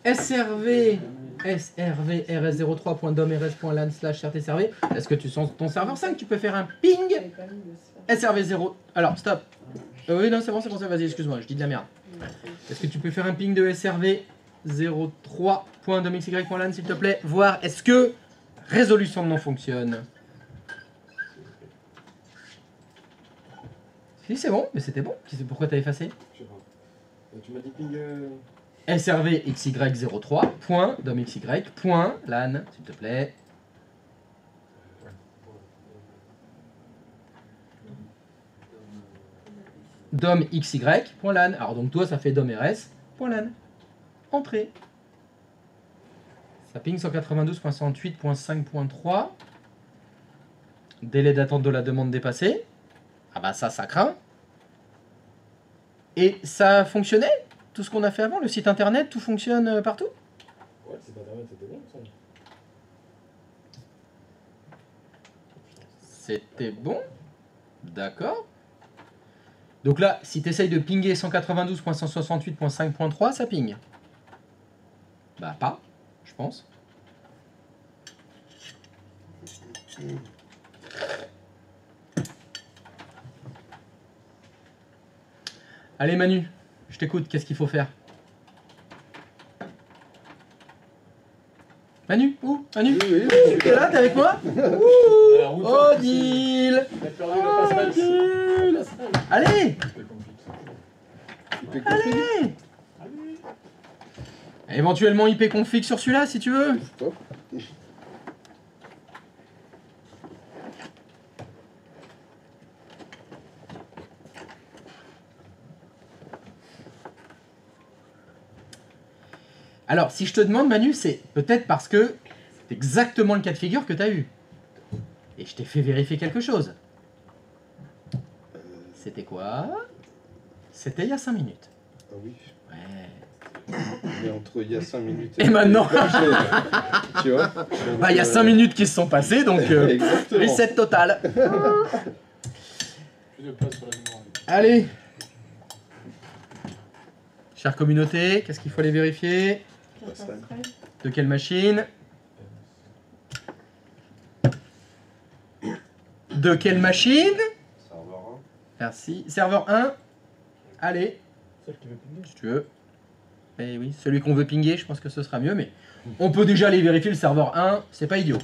Speaker 10: SRV
Speaker 1: SRV rs03.dom rs.lan/rtserv. Est-ce que tu sens ton serveur 5? Tu peux faire un ping SRV0. Alors, stop. Oui, non, c'est bon, vas-y, excuse-moi, je dis de la merde. Est-ce que tu peux faire un ping de SRV03.domxy.lan, s'il te plaît? Voir, est-ce que résolution de nom fonctionne? Si, c'est bon, mais c'était bon. Pourquoi t'as effacé?
Speaker 9: Je sais pas. Tu m'as dit ping.
Speaker 1: SRV xy03.domxy.lan, s'il te plaît. domxy.lan. Alors donc toi ça fait domrs.lan. Entrée. Ça ping 192.168.5.3. Délai d'attente de la demande dépassé. Ah bah ça craint. Et ça fonctionnait? Tout ce qu'on a fait avant, le site internet, tout fonctionne partout?
Speaker 9: Ouais, le site internet c'était bon ça.
Speaker 1: C'était bon. D'accord. Donc là, si tu essayes de pinguer 192.168.5.3, ça ping. Bah pas, je pense. Allez Manu, je t'écoute, qu'est-ce qu'il faut faire? Manu, où? Manu?
Speaker 9: Oui,
Speaker 1: T'es là, t'es avec moi? Odile! Odile! Allez! Allez! Éventuellement IP config sur celui-là si tu veux. Alors, si je te demande, Manu, c'est peut-être parce que c'est exactement le cas de figure que tu as eu. Et je t'ai fait vérifier quelque chose. C'était quoi? C'était il y a 5 minutes.
Speaker 7: Ah oui.
Speaker 1: Ouais.
Speaker 7: Mais entre il y a 5 minutes
Speaker 1: et maintenant
Speaker 7: tu vois,
Speaker 1: bah, il y a 5 minutes qui se sont passées, donc reset total. Allez. Chère communauté, qu'est-ce qu'il faut aller vérifier? De quelle machine? De quelle machine?
Speaker 7: Serveur 1.
Speaker 1: Merci. Serveur 1. Allez.
Speaker 5: Celle qui veut pinguer.
Speaker 1: Si tu veux. Eh oui, celui qu'on veut pinguer, je pense que ce sera mieux, mais on peut déjà aller vérifier le serveur 1, c'est pas idiot.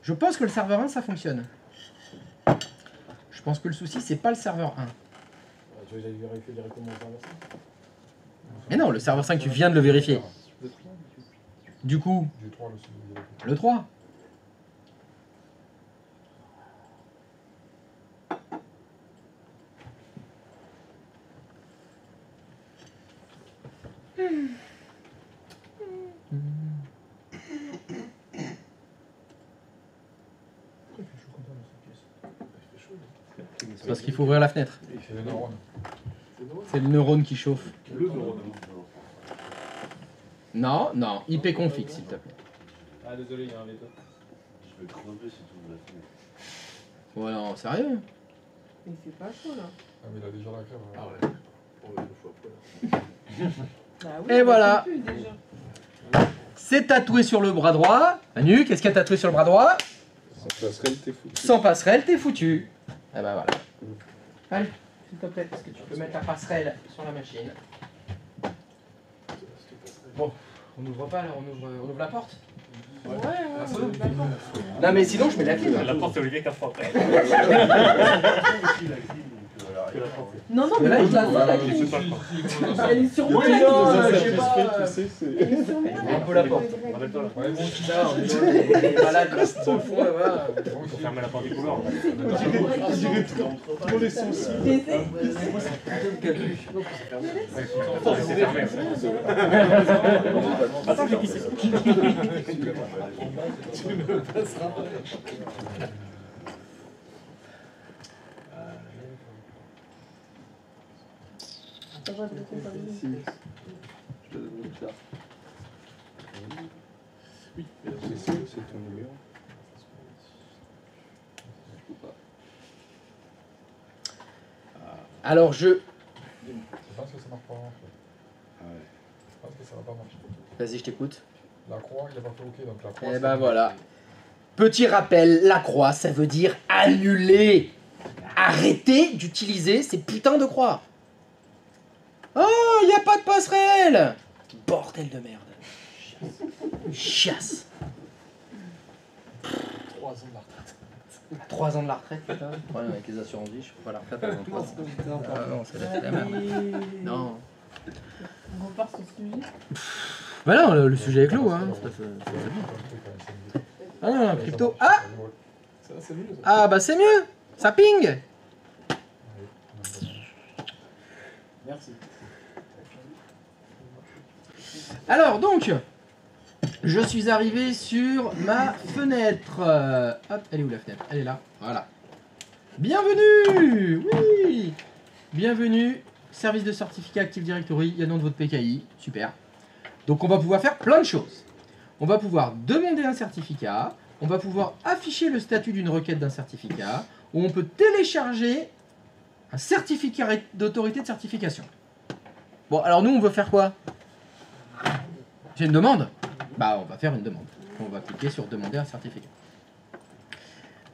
Speaker 1: Je pense que le serveur 1, ça fonctionne. Je pense que le souci, c'est pas le serveur 1.
Speaker 9: Tu veux que j'aille vérifier directement le serveur 5?
Speaker 1: Mais non, le serveur 5, tu viens de le vérifier. Du coup,
Speaker 9: Du 3,
Speaker 1: le 3. C'est parce qu'il faut ouvrir la fenêtre.
Speaker 9: C'est le neurone.
Speaker 1: C'est le neurone qui chauffe.
Speaker 3: Le neurone.
Speaker 1: Non, non, IP config, s'il te plaît.
Speaker 5: Ah, désolé, il y a un veto.
Speaker 8: Je vais crever si tu ouvres la fenêtre.
Speaker 1: Ouais, non, sérieux?
Speaker 2: Mais c'est pas chaud là.
Speaker 9: Ah, mais il a déjà la crème.
Speaker 3: Ah ouais. On va une fois après.
Speaker 2: Bah oui,
Speaker 1: Et
Speaker 2: on
Speaker 1: voilà.
Speaker 2: sait plus, déjà.
Speaker 1: C'est tatoué sur le bras droit. Manu, qu'est-ce qu'il y a tatoué sur le bras droit?
Speaker 7: Sans passerelle, t'es foutu.
Speaker 1: Sans passerelle, t'es foutu. Eh ben voilà. Allez, s'il te plaît, est-ce que tu peux mettre la passerelle sur la machine? Bon, on n'ouvre pas là, on ouvre la porte?
Speaker 2: Ouais, d'accord.
Speaker 1: Non mais sinon je mets la clé.
Speaker 11: La porte, c'est Olivier qui a frappé.
Speaker 2: Non, non, mais là, il elle est sur moi,
Speaker 7: Oui,
Speaker 2: la
Speaker 7: non,
Speaker 2: clé.
Speaker 7: ça
Speaker 2: Je sais
Speaker 7: fait
Speaker 2: pas.
Speaker 7: exprès, tu sais, c'est...
Speaker 2: Elle est sur moi.
Speaker 1: Un peu la porte.
Speaker 11: Rappelle-toi là.
Speaker 1: Ouais, bon, là, on est malade là, dans le fond là-bas.
Speaker 11: Il faut fermer la porte du couloir.
Speaker 7: On dirait trop les sourcils.
Speaker 2: J'essaie.
Speaker 11: C'est fermé. Attends, j'ai qui c'est.
Speaker 3: Tu ne passeras pas.
Speaker 2: Ça va, je le fais pas mieux.
Speaker 3: Je te donne une carte.
Speaker 7: Oui, c'est ton numéro.
Speaker 1: Alors je...
Speaker 9: Je pense que ça marche pas en fait.
Speaker 7: Ah ouais.
Speaker 9: Je pense que ça va pas marcher.
Speaker 1: Vas-y, je t'écoute.
Speaker 9: La croix, il a pas fait OK, donc la croix.
Speaker 10: Et
Speaker 9: c'est-
Speaker 10: ben voilà. Petit rappel, la croix, ça veut dire annuler. Arrêtez d'utiliser ces putains de croix. Oh, y a pas de passerelle. Bordel de merde. Chasse.
Speaker 6: 3 ans de la retraite.
Speaker 10: 3 ans de la retraite, putain. Le problème avec les assurances vie, je suis pas à la retraite avant 3 ans. Ah non, c'est la merde. Non.
Speaker 2: On repart sur ce sujet.
Speaker 1: Bah non, le sujet est clos, hein. C'est bon. Ah non, crypto. Ah
Speaker 6: Ça, c'est mieux. Ça.
Speaker 1: Ah bah c'est mieux. Ça ping.
Speaker 6: Merci.
Speaker 1: Alors donc, je suis arrivé sur ma fenêtre. Hop, elle est où la fenêtre? Elle est là. Voilà. Bienvenue. Oui. Bienvenue. Service de certificat Active Directory. Il y a le nom de votre PKI. Super. Donc on va pouvoir faire plein de choses. On va pouvoir demander un certificat. On va pouvoir afficher le statut d'une requête d'un certificat. Ou on peut télécharger un certificat d'autorité de certification. Bon, alors nous, on veut faire quoi? J'ai une demande? Bah, on va faire une demande. On va cliquer sur demander un certificat.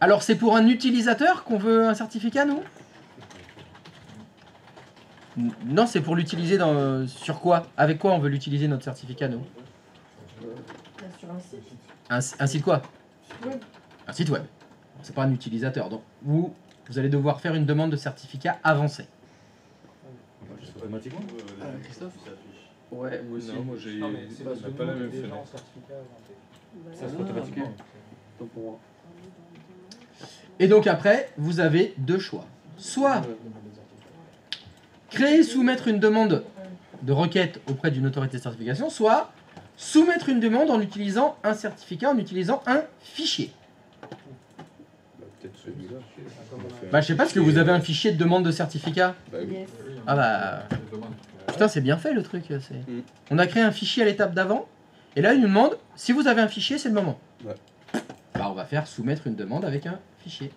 Speaker 1: Alors, c'est pour un utilisateur qu'on veut un certificat, nous? Non, c'est pour l'utiliser dans... Sur quoi? Avec quoi on veut l'utiliser, notre certificat, nous?
Speaker 2: Sur un site.
Speaker 1: Un site quoi?
Speaker 2: Web.
Speaker 1: Un site web. C'est pas un utilisateur. Donc, vous allez devoir faire une demande de certificat avancé.
Speaker 5: Automatiquement.
Speaker 6: Christophe
Speaker 10: Ouais,
Speaker 7: Moi aussi, moi j'ai.
Speaker 5: Non, mais c'est
Speaker 7: On n'a pas la même fenêtre.
Speaker 5: Ça se fait automatiquement.
Speaker 3: Donc pour moi.
Speaker 1: Et donc après, vous avez deux choix. Soit créer, soumettre une demande de requête auprès d'une autorité de certification, soit soumettre une demande en utilisant un certificat, en utilisant un fichier.
Speaker 7: Bah, peut-être celui-là.
Speaker 1: Bah je sais pas, est-ce que vous avez un fichier de demande de certificat?
Speaker 7: Bah oui.
Speaker 2: Yes.
Speaker 1: Ah bah... Putain, c'est bien fait le truc. On a créé un fichier à l'étape d'avant, et là il nous demande, si vous avez un fichier, c'est le moment.
Speaker 7: Ouais.
Speaker 1: Bah on va faire soumettre une demande avec un fichier.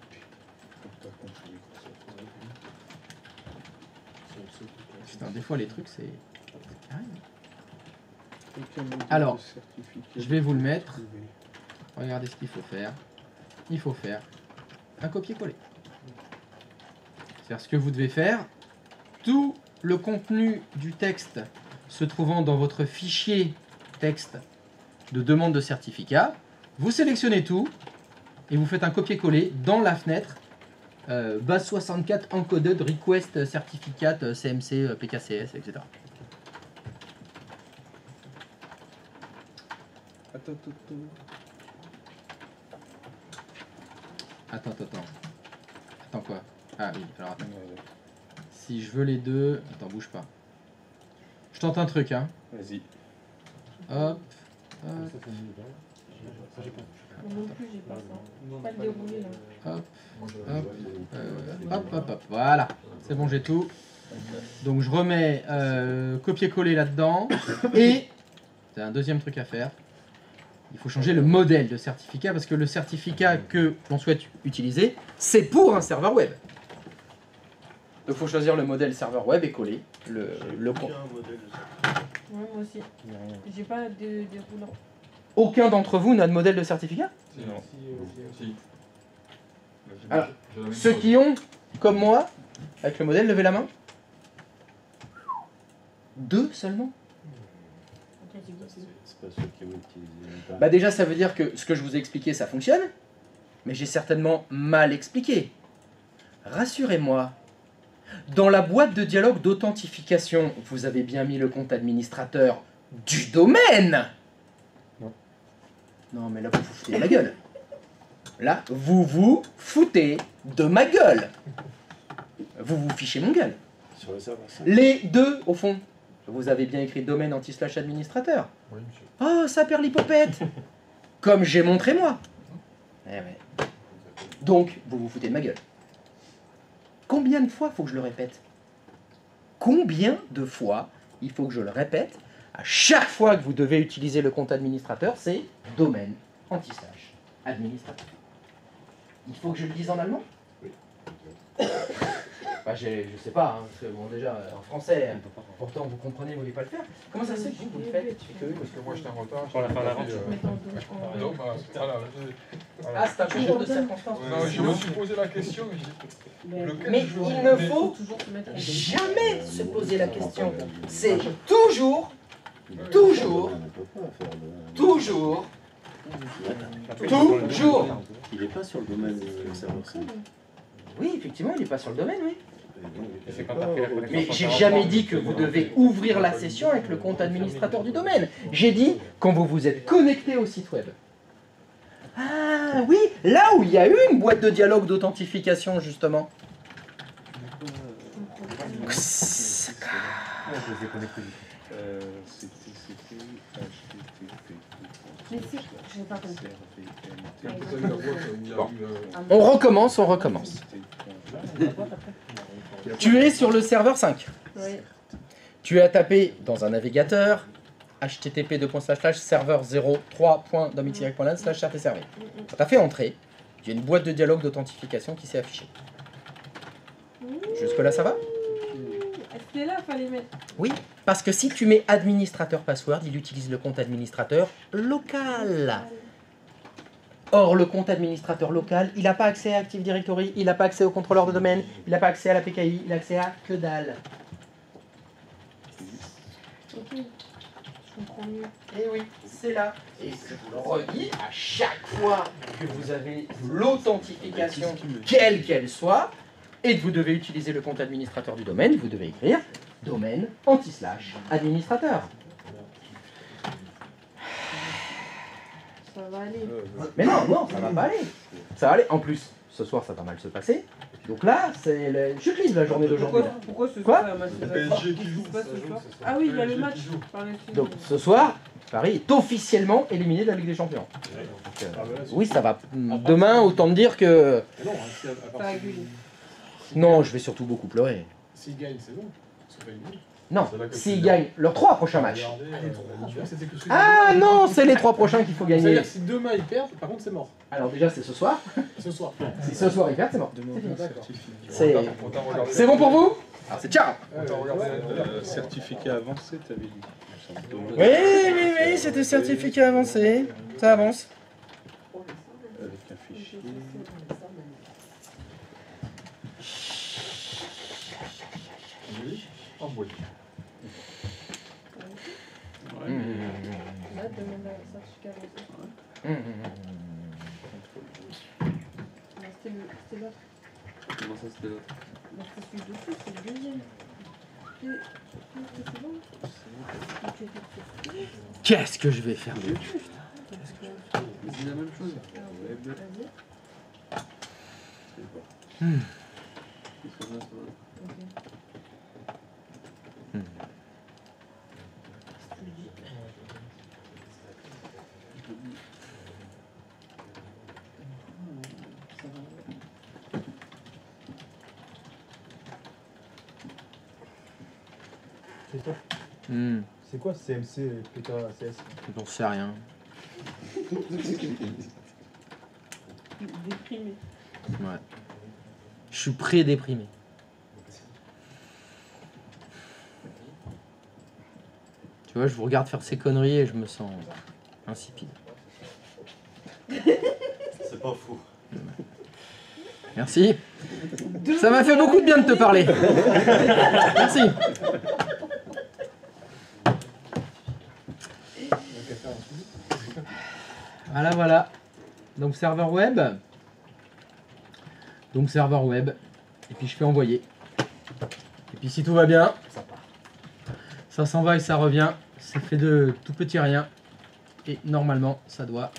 Speaker 1: Putain, des fois les trucs c'est... Alors, je vais vous le mettre. Regardez ce qu'il faut faire. Il faut faire un copier-coller. C'est-à-dire ce que vous devez faire. Tout le contenu du texte se trouvant dans votre fichier texte de demande de certificat, vous sélectionnez tout et vous faites un copier-coller dans la fenêtre base 64 encoded request certificate CMC PKCS, etc. Attends. Attends quoi? Ah oui, alors attends. Si je veux les deux... Attends, bouge pas. Je tente un truc, hein.
Speaker 7: Vas-y.
Speaker 1: Hop.
Speaker 2: Moi non plus, j'ai pas ça. Pas le dérouler là.
Speaker 1: Hop. Voilà. C'est bon, j'ai tout. Donc je remets copier-coller là-dedans. Et c'est un deuxième truc à faire. Il faut changer le modèle de certificat parce que le certificat que l'on souhaite utiliser, c'est pour un serveur web. Donc il faut choisir le modèle serveur web et coller le compte.
Speaker 2: Ouais, moi aussi. J'ai pas de déroulant.
Speaker 1: Aucun d'entre vous n'a de modèle de certificat?
Speaker 7: Non. Si.
Speaker 1: Alors, ceux qui ont, comme moi, avec le modèle, levez la main. 2 seulement?
Speaker 8: C'est pas ceux qui ont utilisé.
Speaker 1: Bah déjà, ça veut dire que ce que je vous ai expliqué, ça fonctionne. Mais j'ai certainement mal expliqué. Rassurez-moi. Dans la boîte de dialogue d'authentification, vous avez bien mis le compte administrateur du domaine. Non, mais là, vous vous foutez de ma gueule. Là, vous vous foutez de ma gueule. Vous vous fichez mon gueule.
Speaker 8: Sur le serveur.
Speaker 1: Les deux, au fond. Vous avez bien écrit domaine anti/slash administrateur.
Speaker 9: Oui, monsieur.
Speaker 1: Oh, ça perd l'hypopète. Comme j'ai montré moi. Eh ouais. Donc, vous vous foutez de ma gueule. Combien de fois faut que je le répète? Combien de fois il faut que je le répète? À chaque fois que vous devez utiliser le compte administrateur, c'est domaine anti/slash administrateur. Il faut que je le dise en allemand?
Speaker 10: Bah, je sais pas, hein, parce que bon, déjà, en français, pourtant vous comprenez, vous voulez pas le faire. Comment ça se fait que vous le faites et que eux,
Speaker 9: Parce que moi j'étais en retard.
Speaker 11: Pour la fin d'avant.
Speaker 9: Donc, voilà.
Speaker 10: Ah, c'est un concours de circonstances.
Speaker 9: Non, je me suis posé la question,
Speaker 10: Mais il ne faut jamais se poser la question. C'est toujours, toujours, toujours, toujours.
Speaker 8: Il est pas sur le domaine serveur 5.
Speaker 10: Oui, effectivement, il n'est pas sur le domaine, oui.
Speaker 11: C'est quand t'as fait la connexion.
Speaker 10: Mais j'ai jamais dit que vous devez ouvrir la session avec le compte administrateur du domaine. J'ai dit quand vous vous êtes connecté au site web. Ah oui, là où il y a eu une boîte de dialogue d'authentification, justement.
Speaker 11: Je les ai connectés.
Speaker 7: C'était HTTP.
Speaker 2: Mais si, je n'ai pas compris.
Speaker 10: Bon. On recommence, on recommence. Tu es sur le serveur 5.
Speaker 2: Oui.
Speaker 10: Tu as tapé dans un navigateur http://serveur 03.domixy.lan/rtserver. Ça t'a fait entrer. Il y a une boîte de dialogue d'authentification qui s'est affichée. Jusque là, ça va?
Speaker 2: C'était là, fallait mettre.
Speaker 10: Oui, parce que si tu mets administrateur password, il utilise le compte administrateur local. Or, le compte administrateur local, il n'a pas accès à Active Directory, il n'a pas accès au contrôleur de domaine, il n'a pas accès à la PKI, il a accès à que dalle.
Speaker 2: Ok, je comprends mieux.
Speaker 10: Et oui, c'est là. Et je vous le redis, à chaque fois que vous avez l'authentification, quelle qu'elle soit, et que vous devez utiliser le compte administrateur du domaine, vous devez écrire domaine /administrateur.
Speaker 2: Ça va aller.
Speaker 10: Mais non, ça va pas aller. Ça va aller. En plus, ce soir, ça va mal se passer. Donc là, c'est le chute libre la journée d'aujourd'hui.
Speaker 2: Pourquoi ce
Speaker 10: Quoi
Speaker 2: soir, la match de
Speaker 9: PSG qui joue.
Speaker 2: Ah oui, il y a le match. Par la suite.
Speaker 10: Donc ce soir, Paris est officiellement éliminé de la Ligue des Champions. Donc, oui, ça va. Demain, autant me dire que...
Speaker 2: Ça a gueulé.
Speaker 10: Non, je vais surtout beaucoup pleurer.
Speaker 6: S'ils gagnent, c'est bon. C'est pas une bonne.
Speaker 10: Non, s'ils gagnent leurs 3 prochains matchs.
Speaker 6: Je crois que c'était que celui
Speaker 10: Ah non, c'est les 3 prochains qu'il faut gagner.
Speaker 6: C'est-à-dire que si demain ils perdent, par contre c'est mort.
Speaker 10: Alors déjà, c'est ce soir.
Speaker 6: Ce soir.
Speaker 10: Si ce soir ils perdent, c'est mort.
Speaker 6: D'accord.
Speaker 10: C'est bon pour vous? Alors c'est ciao.
Speaker 7: Certificat avancé, t'avais dit.
Speaker 10: Oui, c'était certificat avancé. Ça avance.
Speaker 7: Avec un fichier.
Speaker 9: En boîte.
Speaker 2: Là, demande un certificat avancé. Non, c'était l'autre.
Speaker 3: Comment ça, c'était l'autre?
Speaker 2: Non, c'était celui dessus, c'est le deuxième. C'est bon.
Speaker 10: Qu'est-ce que je vais faire de
Speaker 3: C'est la même chose.
Speaker 10: Hmm.
Speaker 5: Christophe,
Speaker 10: Hmm,
Speaker 5: c'est quoi CMC, PK, CS?
Speaker 10: j'en sais rien.
Speaker 2: Déprimé.
Speaker 10: Ouais. Je suis pré-déprimé. Tu vois, je vous regarde faire ces conneries et je me sens insipide.
Speaker 8: C'est pas faux.
Speaker 10: Merci. Ça m'a fait beaucoup de bien de te parler. Merci. Voilà, voilà. Donc serveur web. Donc serveur web. Et puis je fais envoyer. Et puis si tout va bien, ça part. Ça s'en va et ça revient. Ça fait de tout petit rien. Et normalement, ça doit...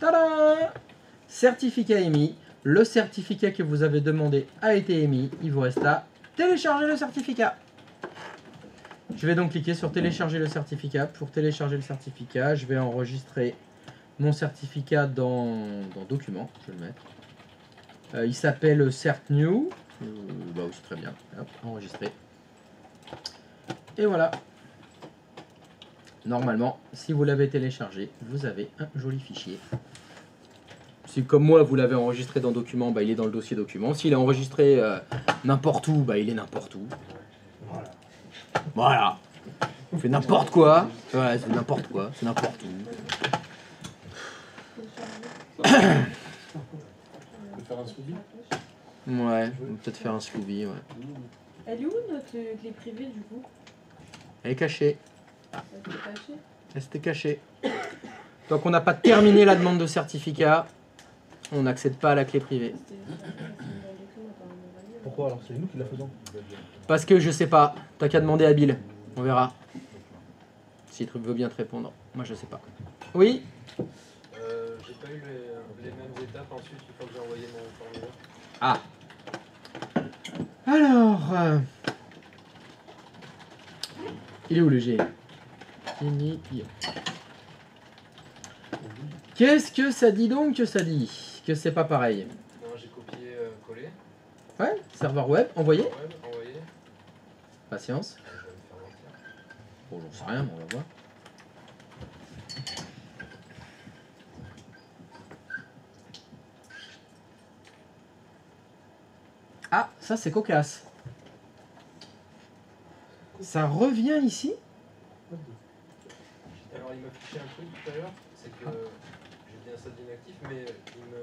Speaker 10: Tada! Certificat émis. Le certificat que vous avez demandé a été émis. Il vous reste à télécharger le certificat. Je vais donc cliquer sur télécharger le certificat. Pour télécharger le certificat, je vais enregistrer mon certificat dans document. Je vais le mettre. Il s'appelle CertNew. Bah oui, c'est très bien. Hop, enregistrer. Et voilà. Normalement, si vous l'avez téléchargé, vous avez un joli fichier. Si comme moi vous l'avez enregistré dans document, bah, il est dans le dossier document. S'il est enregistré n'importe où, bah, il est n'importe où. Voilà. On fait n'importe quoi. Ouais, c'est n'importe quoi. C'est n'importe où.
Speaker 6: On peut faire un suivi.
Speaker 10: Ouais, on peut peut-être faire un suivi. Ouais.
Speaker 2: Elle est où notre clé privée du coup?
Speaker 10: Elle est cachée.
Speaker 2: Elle s'est cachée.
Speaker 10: Elle s'était cachée. Tant qu'on n'a pas terminé la demande de certificat, on n'accède pas à la clé privée.
Speaker 5: Pourquoi alors? C'est nous qui la faisons.
Speaker 10: Parce que je sais pas. T'as qu'à demander à Bill. On verra. Si le truc veut bien te répondre. Moi je sais pas. Oui.
Speaker 4: J'ai pas eu les mêmes étapes ensuite une fois que j'ai envoyé mon formulaire.
Speaker 10: Ah. Alors. Il est où le G? Qu'est-ce que ça dit donc que ça dit? Que c'est pas pareil.
Speaker 4: Non, j'ai copié, collé.
Speaker 10: Ouais, serveur web, envoyé.
Speaker 4: Ouais, envoyé.
Speaker 10: Patience.
Speaker 4: Je vais me faire mentir.
Speaker 10: Bon, j'en sais rien, mais on va voir. Ah, ça c'est cocasse. Ça revient ici?
Speaker 4: Alors il m'a affiché un truc tout à l'heure, c'est que j'ai bien ça d'inactif, mais il m'a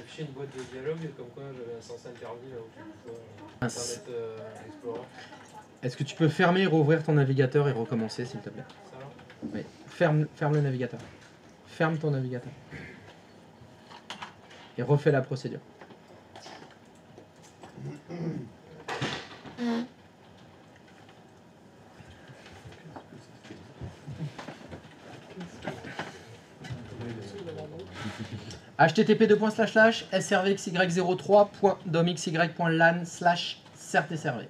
Speaker 4: affiché une boîte de dialogue comme quoi j'avais un sens interdit là où tu peux Internet Explorer.
Speaker 10: Est-ce que tu peux fermer et rouvrir ton navigateur et recommencer s'il te plaît?
Speaker 4: Ça va?
Speaker 10: Oui. Ferme le navigateur. Ferme ton navigateur. Et refais la procédure. http://srvxy03.domxy.lan/certserv.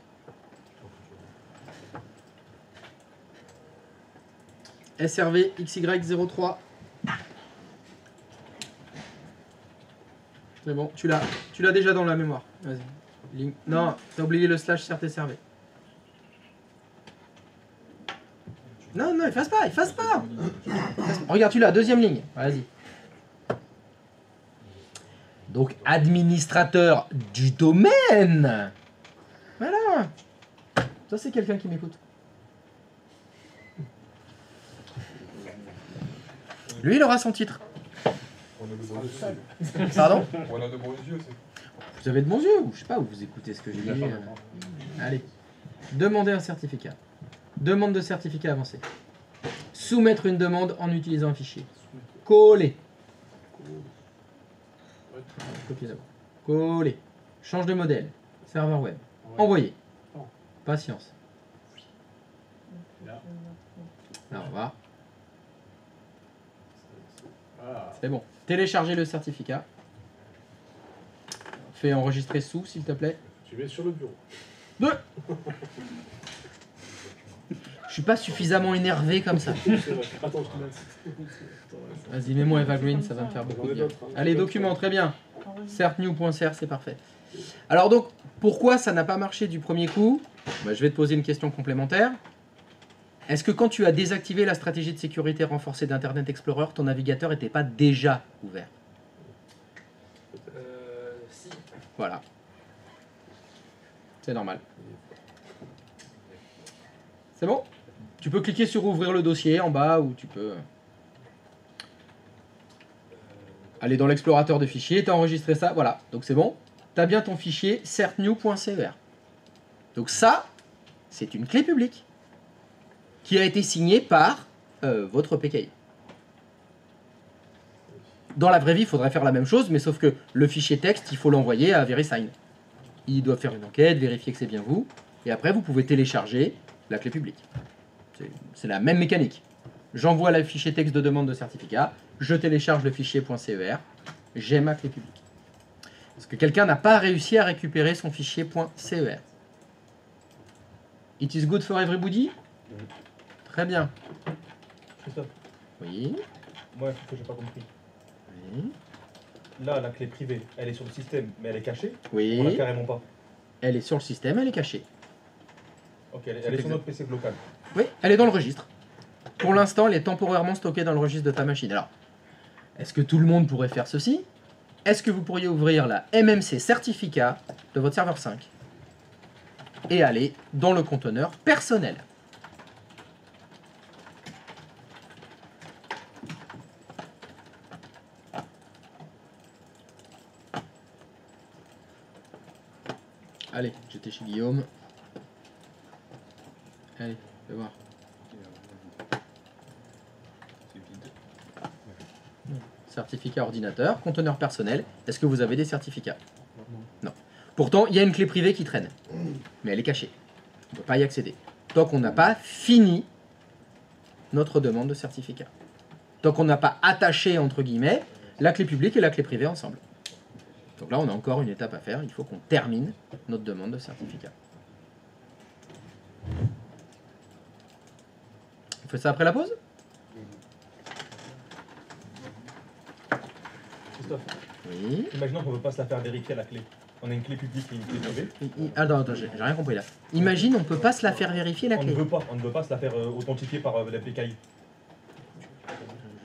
Speaker 10: srvxy03. C'est bon, tu l'as déjà dans la mémoire. Vas-y. Non, t'as oublié le /certserv. Non, non, efface pas. Regarde, tu l'as, deuxième ligne. Vas-y. Donc, administrateur du domaine. Voilà. Ça, c'est quelqu'un qui m'écoute. Lui, il aura son titre.
Speaker 9: On a de bons yeux.
Speaker 10: Pardon?
Speaker 9: On a de bons yeux, c'est.
Speaker 10: Vous avez de bons yeux, ou je sais pas, ou vous écoutez ce que j'ai dit. Allez. Demandez un certificat. Demande de certificat avancé. Soumettre une demande en utilisant un fichier. Coller. Copier d'abord. Coller. Change de modèle. Serveur web. Envoyer. Patience. Là, on va. C'est bon. Téléchargez le certificat. Fais enregistrer sous, s'il te plaît.
Speaker 6: Tu mets sur le bureau.
Speaker 10: Je suis pas suffisamment énervé comme ça.
Speaker 6: Attends,
Speaker 10: Vas-y, mets-moi Evergreen, ça va me faire beaucoup de bien. Allez, document, très bien. certnew.cr, c'est parfait. Alors donc, pourquoi ça n'a pas marché du premier coup? Je vais te poser une question complémentaire. Est-ce que quand tu as désactivé la stratégie de sécurité renforcée d'Internet Explorer, ton navigateur n'était pas déjà ouvert?
Speaker 4: Si.
Speaker 10: Voilà. C'est normal. C'est bon? Tu peux cliquer sur ouvrir le dossier en bas ou tu peux aller dans l'explorateur de fichiers, tu as enregistré ça, voilà. Donc c'est bon. Tu as bien ton fichier certnew.cr. Donc ça, c'est une clé publique qui a été signée par votre PKI. Dans la vraie vie, il faudrait faire la même chose, mais sauf que le fichier texte, il faut l'envoyer à VeriSign. Ils doivent faire une enquête, vérifier que c'est bien vous, et après vous pouvez télécharger la clé publique. C'est la même mécanique. J'envoie le fichier texte de demande de certificat, je télécharge le fichier .cer, j'ai ma clé publique. Parce que quelqu'un n'a pas réussi à récupérer son fichier .cer. It is good for everybody? Très bien.
Speaker 5: Christophe,
Speaker 10: Oui.
Speaker 5: moi, il que j'ai pas compris.
Speaker 10: Oui.
Speaker 5: Là, la clé privée, elle est sur le système, mais elle est cachée.
Speaker 10: Oui.
Speaker 5: On l'a carrément pas.
Speaker 10: Elle est sur le système, elle est cachée.
Speaker 5: Ok, elle est sur notre PC local.
Speaker 10: Oui, elle est dans le registre. Pour l'instant, elle est temporairement stockée dans le registre de ta machine. Alors, est-ce que tout le monde pourrait faire ceci?
Speaker 1: est-ce que vous pourriez ouvrir la MMC certificat de votre serveur 5 et aller dans le conteneur personnel? Allez, j'étais chez Guillaume. Allez, fais voir.
Speaker 7: C'est vide.
Speaker 1: Certificat ordinateur, conteneur personnel. Est-ce que vous avez des certificats? Non. Pourtant, il y a une clé privée qui traîne. Mais elle est cachée. On ne peut pas y accéder. Tant qu'on n'a pas fini notre demande de certificat. Tant qu'on n'a pas attaché, entre guillemets, la clé publique et la clé privée ensemble. Donc là, on a encore une étape à faire. Il faut qu'on termine notre demande de certificat. On fait ça après la pause?
Speaker 5: Christophe,
Speaker 1: Oui.
Speaker 5: imaginons qu'on ne veut pas se la faire vérifier la clé. On a une clé publique et une clé privée.
Speaker 1: Attends, j'ai rien compris là. Imagine, on peut pas se la faire vérifier la
Speaker 5: On
Speaker 1: clé.
Speaker 5: ne veut pas se la faire authentifier par la PKI.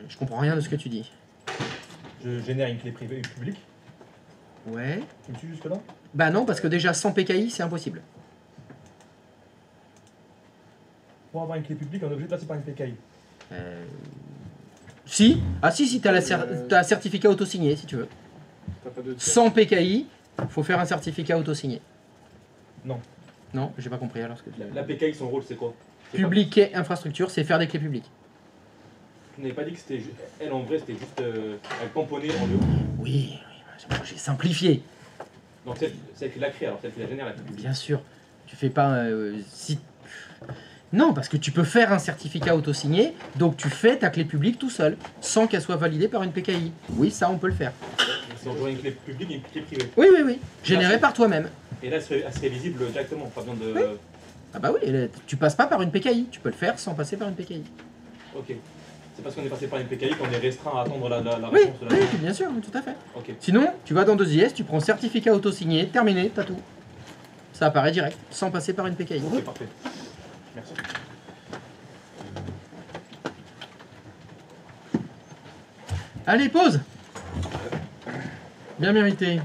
Speaker 1: Je comprends rien de ce que tu dis.
Speaker 5: Je génère une clé privée et publique.
Speaker 1: Ouais.
Speaker 5: Tu me suis jusque là?
Speaker 1: Bah non, parce que déjà sans PKI, c'est impossible.
Speaker 5: Pour avoir une clé publique, on est obligé de passer par une PKI.
Speaker 1: Si. Ah si, t'as t'as un certificat auto-signé, si tu veux.
Speaker 6: T'as pas de tiers.
Speaker 1: Sans PKI, faut faire un certificat auto-signé.
Speaker 5: Non.
Speaker 1: Non, j'ai pas compris alors ce que tu dis.
Speaker 5: La PKI, son rôle, c'est quoi? C'est
Speaker 1: Public et infrastructure, c'est faire des clés publiques.
Speaker 5: Tu n'avais pas dit que c'était juste. Elle, en vrai, c'était juste. Elle tamponnait en haut.
Speaker 1: Oui, j'ai simplifié.
Speaker 5: Donc, celle qui l'a créée, alors celle qui la génère, la clé publique.
Speaker 1: Bien sûr. Tu fais pas... si... Non, parce que tu peux faire un certificat auto-signé, donc tu fais ta clé publique tout seul, sans qu'elle soit validée par une PKI. Oui, ça, on peut le faire.
Speaker 5: C'est on une clé publique et une clé privée.
Speaker 1: Oui, oui, oui. Générée par toi-même.
Speaker 5: Et là, elle serait visible directement, pas besoin de.
Speaker 1: Oui. Ah bah oui, tu passes pas par une PKI. Tu peux le faire sans passer par une PKI.
Speaker 5: Ok. C'est parce qu'on est passé par une PKI qu'on est restreint à attendre la
Speaker 1: Oui,
Speaker 5: réponse de la.
Speaker 1: oui, bien sûr, tout à fait.
Speaker 5: Ok.
Speaker 1: Sinon, tu vas dans 2IS, tu prends certificat auto-signé, terminé, t'as tout. Ça apparaît direct, sans passer par une PKI.
Speaker 5: Ok, parfait. Merci.
Speaker 1: Allez, pause. Bien mérité.